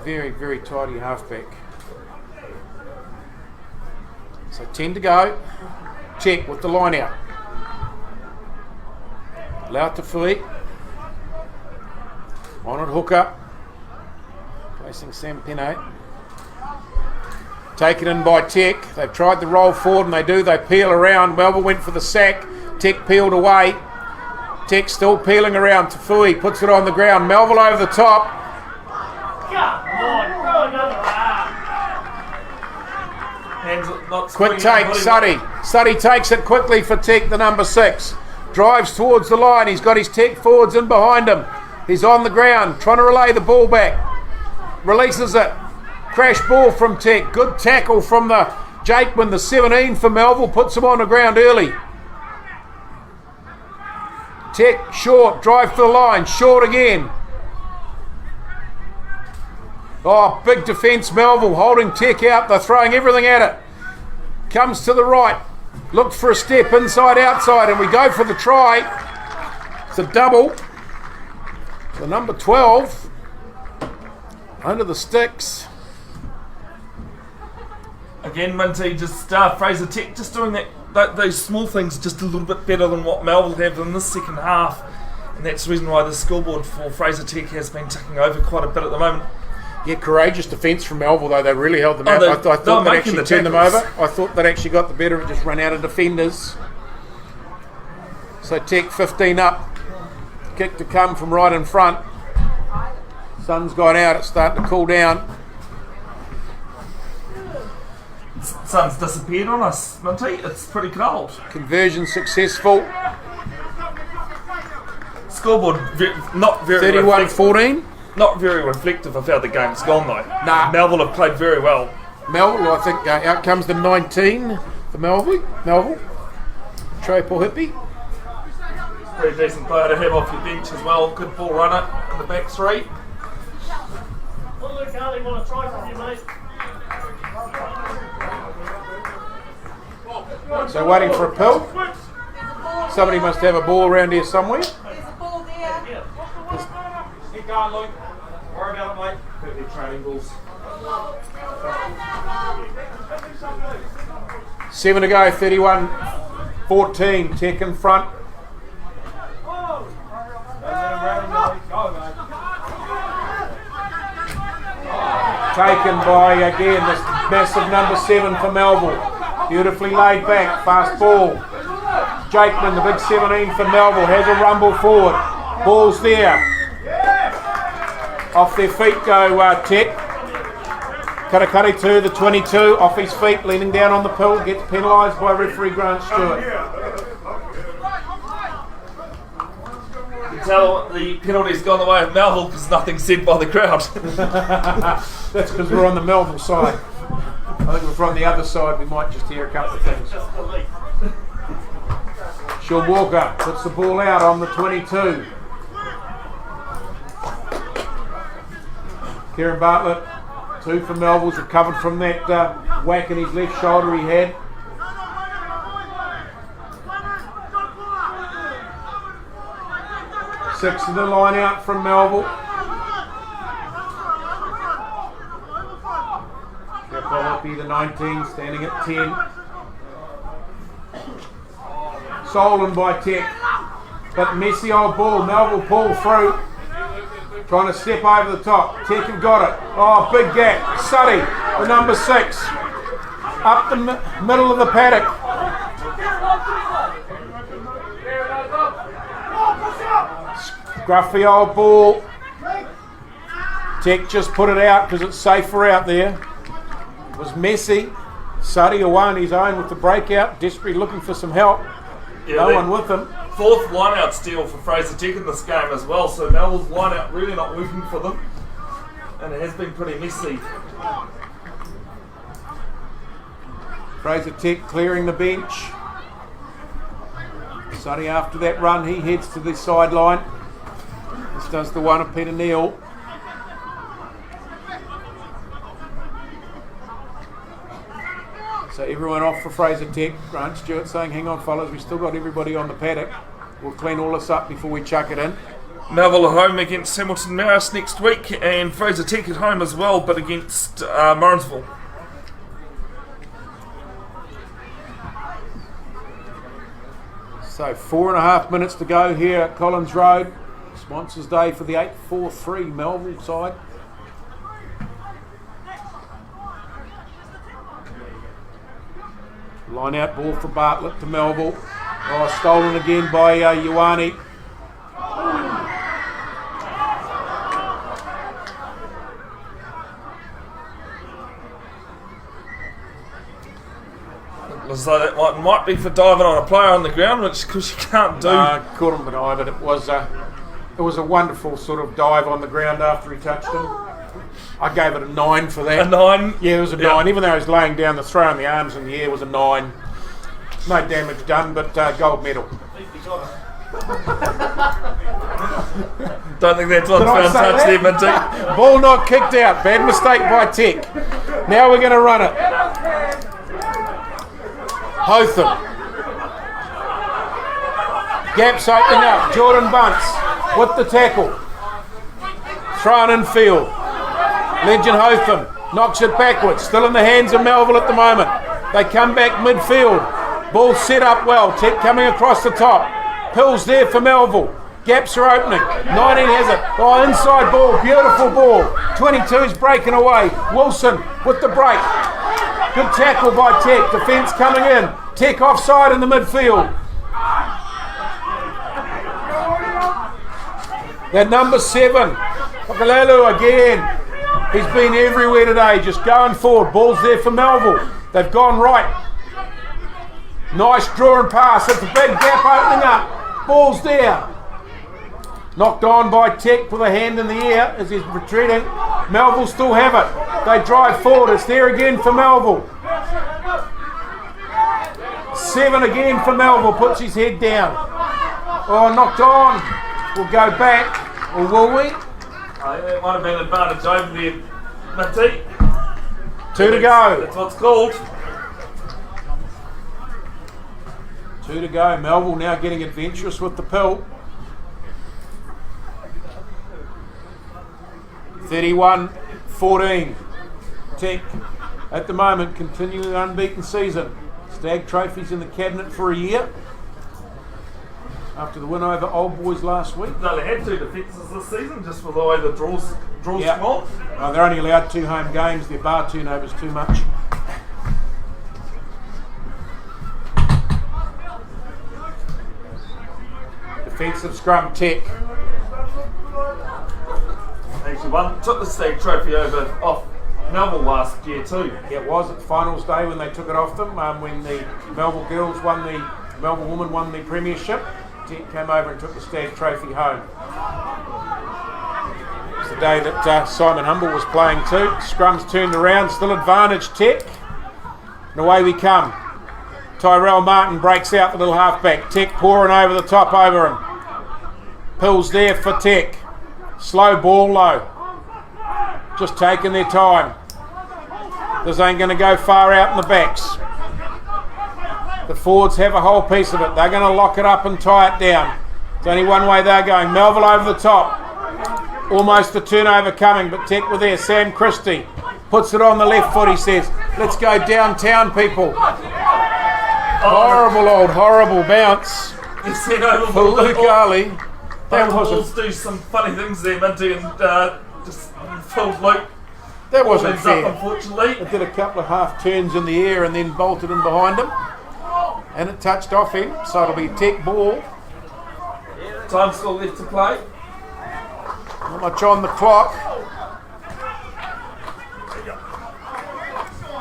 Very, very tidy halfback. So 10 to go. Check with the line out. Lautafui. On at hooker. Placing Sam Peno. Taken in by Tech. They've tried to roll forward and they do. They peel around. Melville went for the sack. Tech peeled away. Tech still peeling around. Tafui puts it on the ground. Melville over the top. Quick take, Suddy. Suddy takes it quickly for Tech, the number 6. Drives towards the line. He's got his Tech forwards in behind him. He's on the ground, trying to relay the ball back. Releases it. Crash ball from Tech. Good tackle from the Jakeman, the 17 for Melville. Puts him on the ground early. Tech short, drive for the line. Short again. Oh, big defence, Melville, holding Tech out. They're throwing everything at it. Comes to the right. Looks for a step inside, outside, and we go for the try. It's a double. The number 12 under the sticks. Again, Minty, just Fraser Tech just doing those small things just a little bit better than what Melville have in this second half. And that's the reason why the scoreboard for Fraser Tech has been ticking over quite a bit at the moment. Yeah, courageous defence from Melville, though. They really held them out. I thought they'd actually turned them over. I thought they'd actually got the better and just run out of defenders. So Tech 15 up. Kick to come from right in front. Sun's gone out. It's starting to cool down. Sun's disappeared on us, Minty. It's pretty cold. Conversion successful. Scoreboard not very 31-14. Not very reflective of how the game's gone, though. Nah. Melville have played very well. Melville, I think, out comes the 19 for Melville. Trey Hippie. Pretty decent player to have off your bench as well. Good ball runner in the back three. What Luke Harley want to try from you, mate? So waiting for a pill. Somebody must have a ball around here somewhere. There's a ball there. Keep going, Luke. Worry about it, mate. Perfect training balls. 7 to go, 31-14. Tech in front. Taken by, again, this massive number 7 for Melville. Beautifully laid back, fast ball. Jakeman, the big 17 for Melville, has a rumble forward. Ball's there. Off their feet go Tech. Karakari the 22, off his feet, leaning down on the pill, gets penalised by referee Grant Stewart. You can tell the penalty's gone the way of Melville because nothing's said by the crowd. That's because we're on the Melville side. I think if we're on the other side, we might just hear a couple of things. Sean Walker puts the ball out on the 22. Kieran Bartlett, 2 for Melville's, recovered from that whack in his left shoulder he had. Six in the line out from Melville. Hippie, the 19, standing at 10. Stolen by Tech. But messy old ball. Melville pull through. Trying to step over the top. Tech have got it. Oh, big gap. Suddy, the number 6. Up the middle of the paddock. Scruffy old ball. Tech just put it out because it's safer out there. It was messy. Suddy away on his own with the breakout. Desperately looking for some help. Yeah, no one with him. 4th line-out steal for Fraser Tech in this game as well, so Melville's line-out really not working for them. And it has been pretty messy. Fraser Tech clearing the bench. Suddy after that run, he heads to the sideline. This does the one of Peter Neal. So everyone off for Fraser Tech. Grant Stewart saying, hang on fellas, we've still got everybody on the paddock. We'll clean all this up before we chuck it in. Melville at home against Hamilton Mouse next week, and Fraser Tech at home as well, but against Morrinsville. So 4.5 minutes to go here at Collins Road. Sponsors Day for the 8-4-3 Melville side. Line out ball for Bartlett to Melville. Oh, stolen again by Ioane. So that might be for diving on a player on the ground, which because you can't do. Caught him with an eye, but it was a wonderful sort of dive on the ground after he touched him. I gave it a 9 for that. A 9? Yeah, it was a 9. Even though he was laying down, the throw in the arms in the air was a 9. No damage done, but gold medal. Don't think that's on found touch there, Minty. Ball not kicked out. Bad mistake by Tech. Now we're going to run it. Hotham. Gaps opening up. Jordan Bunce with the tackle. Thrown in field. Legend Hotham knocks it backwards. Still in the hands of Melville at the moment. They come back midfield. Ball set up well. Tech coming across the top. Pills there for Melville. Gaps are opening. 19 has it. Oh, inside ball. Beautiful ball. 22 is breaking away. Wilson with the break. Good tackle by Tech. Defence coming in. Tech offside in the midfield. That number 7. Pakalelu again. He's been everywhere today. Just going forward. Ball's there for Melville. They've gone right. Nice draw and pass. It's a big gap opening up. Ball's there. Knocked on by Tech with a hand in the air as he's retreating. Melville still have it. They drive forward. It's there again for Melville. 7 again for Melville. Puts his head down. Oh, knocked on. We'll go back. Or will we? It might have been an advantage over there, Minty. 2 to go. That's what it's called. 2 to go. Melville now getting adventurous with the pill. 31-14. Tech at the moment continuing the unbeaten season. Stag trophies in the cabinet for a year. After the win over Old Boys last week. No, they had 2 defences this season just for the way the draws yep. gone. They're only allowed 2 home games. Their bar turnover's too much. Defensive scrum Tech. Actually took the Stag trophy off Melville last year too. It was at finals day when they took it off them, when the Melville girls won the Melville women won the premiership. Tech came over and took the Stag trophy home. It's the day that Simon Humble was playing too. Scrums turned around, still advantage Tech. And away we come. Tyrell Martin breaks out the little halfback. Tech pouring over the top over him. Pills there for Tech. Slow ball low. Just taking their time. This ain't going to go far out in the backs. The forwards have a whole piece of it. They're going to lock it up and tie it down. There's only one way they're going. Melville over the top. Almost a turnover coming, but Tech were there. Sam Christie puts it on the left foot, he says. Let's go downtown, people. Horrible bounce You said over for Luke Ali. That Bulls wasn't. do some funny things there, Minty, and just filled Luke. That wasn't Up, fair. unfortunately. It did a couple of half turns in the air and then bolted in behind him, and it touched off him. So it'll be Tech ball. Time still left to play. Not much on the clock.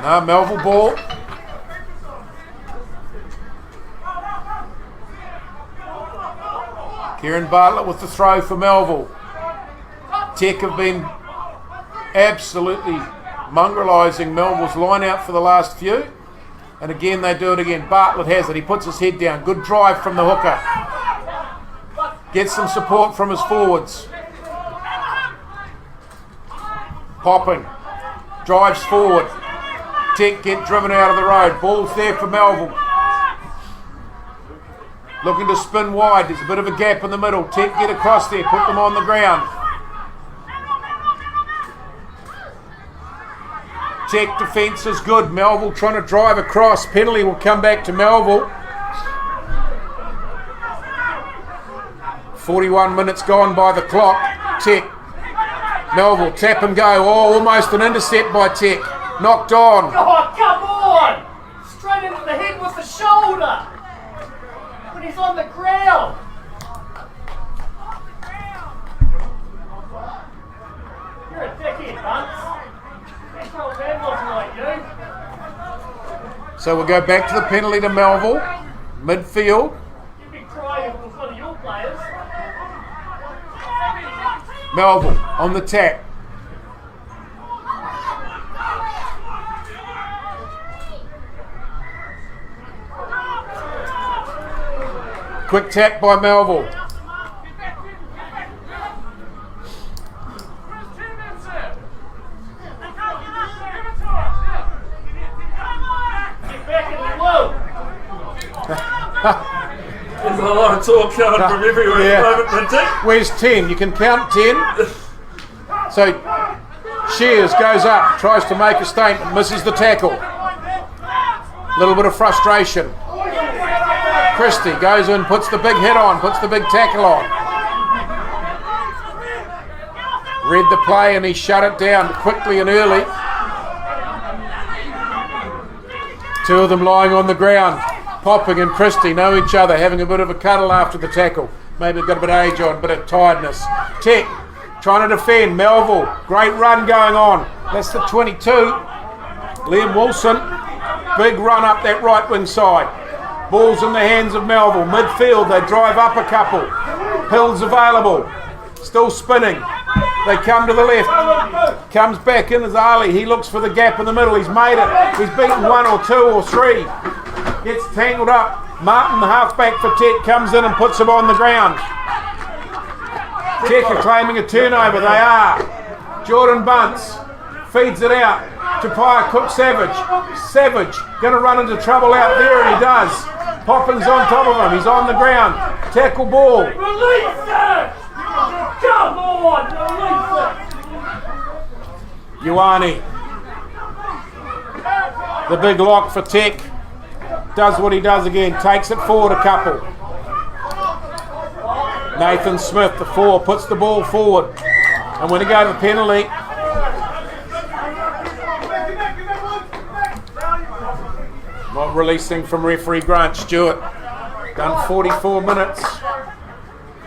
No, Melville ball. Kieran Bartlett with the throw for Melville. Tech have been absolutely mongralising Melville's line out for the last few. And again, they do it again. Bartlett has it. He puts his head down. Good drive from the hooker. Gets some support from his forwards. Popping. Drives forward. Tech get driven out of the road. Ball's there for Melville. Looking to spin wide. There's a bit of a gap in the middle. Tech get across there. Put them on the ground. Tech defence is good. Melville trying to drive across. Penalty will come back to Melville. 41 minutes gone by the clock. Tech. Melville tap and go. Oh, almost an intercept by Tech. Knocked on. Oh, come on! Straight into the head with the shoulder! When he's on the ground! You're a dickhead, Bunce. That old man wasn't like you. So we'll go back to the penalty to Melville. Midfield. You'd be crying if it was one of your players. Melville on the tap. Quick tap by Melville. There's a lot of talk coming from everywhere at the moment, Minty. Where's 10? You can count 10. So Shears goes up, tries to make a statement, misses the tackle. Little bit of frustration. Christie goes in, puts the big hit on, puts the big tackle on. Read the play and he shut it down quickly and early. Two of them lying on the ground. Popping and Christie know each other, having a bit of a cuddle after the tackle. Maybe they've got a bit of age on, a bit of tiredness. Tech trying to defend. Melville, great run going on. That's the 22. Liam Wilson, big run up that right wing side. Ball's in the hands of Melville. Midfield, they drive up a couple. Hills available. Still spinning. They come to the left. Comes back in as Ali. He looks for the gap in the middle. He's made it. He's beaten one or two or three. Gets tangled up. Martin, the halfback for Tech, comes in and puts him on the ground. Tech are claiming a turnover. They are. Jordan Bunce feeds it out. Tapia Cook Savage. Savage going to run into trouble out there, and he does. Poppins on top of him. He's on the ground. Tackle ball. Release it! Come on! Release it! Ioane. The big lock for Tech. Does what he does again. Takes it forward a couple. Nathan Smith, the 4, puts the ball forward. And when he go to the penalty, not releasing from referee Grant Stewart. Done 44 minutes.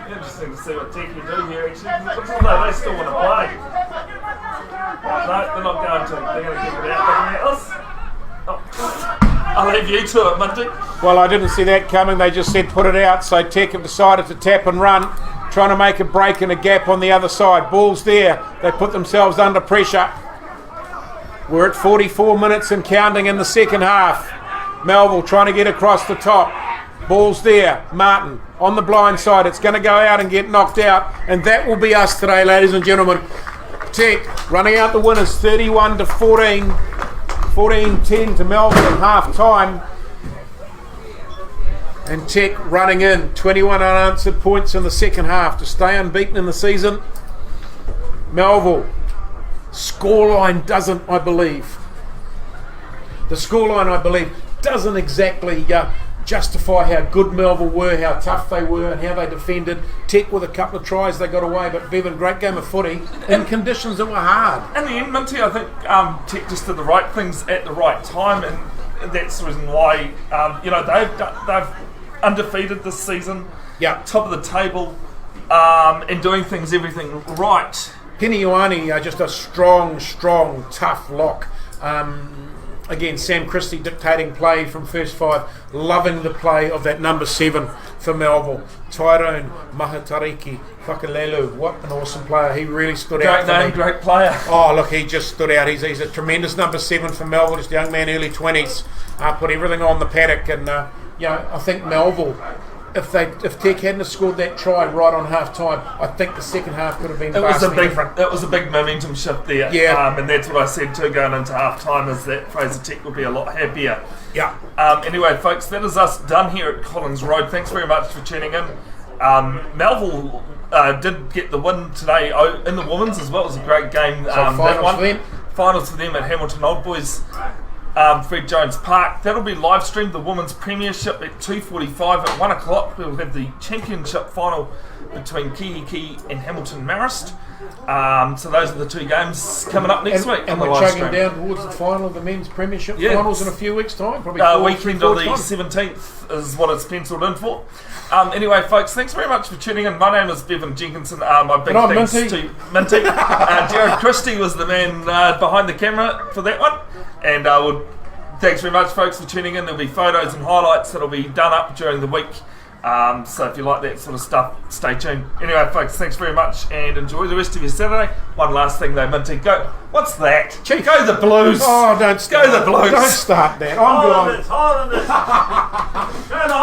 Interesting to see what Tech can do here. Actually, it looks as though they still want to play. No, they're not going to. They're going to keep it out. Nothing else. Oh. I'll leave you to it, Minty. Well, I didn't see that coming. They just said put it out. So Tech have decided to tap and run, trying to make a break and a gap on the other side. Ball's there. They put themselves under pressure. We're at 44 minutes and counting in the second half. Melville trying to get across the top. Ball's there. Martin on the blind side. It's going to go out and get knocked out. And that will be us today, ladies and gentlemen. Tech running out the winners 31-14. 14-10 to Melville at half time. And Tech running in 21 unanswered points in the second half to stay unbeaten in the season. Melville, scoreline doesn't, I believe. The scoreline, I believe, doesn't exactly justify how good Melville were, how tough they were, and how they defended. Tech with a couple of tries, they got away, but Bevin, great game of footy in conditions that were hard. In the end, Minty, I think Tech just did the right things at the right time, and that's the reason why they've undefeated this season. Yeah, top of the table, and doing everything right. Piniuani, just a strong, tough lock. Again, Sam Christie dictating play from first five, loving the play of that number 7 for Melville. Tyrone Mahatariki Whakalelu, what an awesome player. He really stood out for me. Great player. Oh, look, he just stood out. He's a tremendous number 7 for Melville, just a young man, early 20s. Put everything on the paddock, and I think Melville, if Tech hadn't scored that try right on half time, I think the second half could have been vastly different. It was a big momentum shift there. Yeah. And that's what I said too going into half time, is that Fraser Tech will be a lot happier. Yeah. Anyway, folks, that is us done here at Collins Road. Thanks very much for tuning in. Melville did get the win today in the women's as well. It was a great game. Finals for them at Hamilton Old Boys. Fred Jones Park. That'll be live streamed, the Women's Premiership at 2:45. At 1 o'clock we'll have the Championship final between Kihiki and Hamilton Marist. So those are the two games coming up next week. And we're chugging down towards the final of the Men's Premiership finals in a few weeks' time. Probably weekend of the 17th is what it's penciled in for. Anyway, folks, thanks very much for tuning in. My name is Bevin Jenkinson. My big thanks to Minty. Jared Christie was the man behind the camera for that one. And thanks very much, folks, for tuning in. There'll be photos and highlights that'll be done up during the week. So if you like that sort of stuff, stay tuned. Anyway, folks, thanks very much and enjoy the rest of your Saturday. One last thing though, Minty. Go. What's that? Chief. Go the Blues. Oh, don't go the Blues. Don't start that. I'm going. Hold on this. Turn the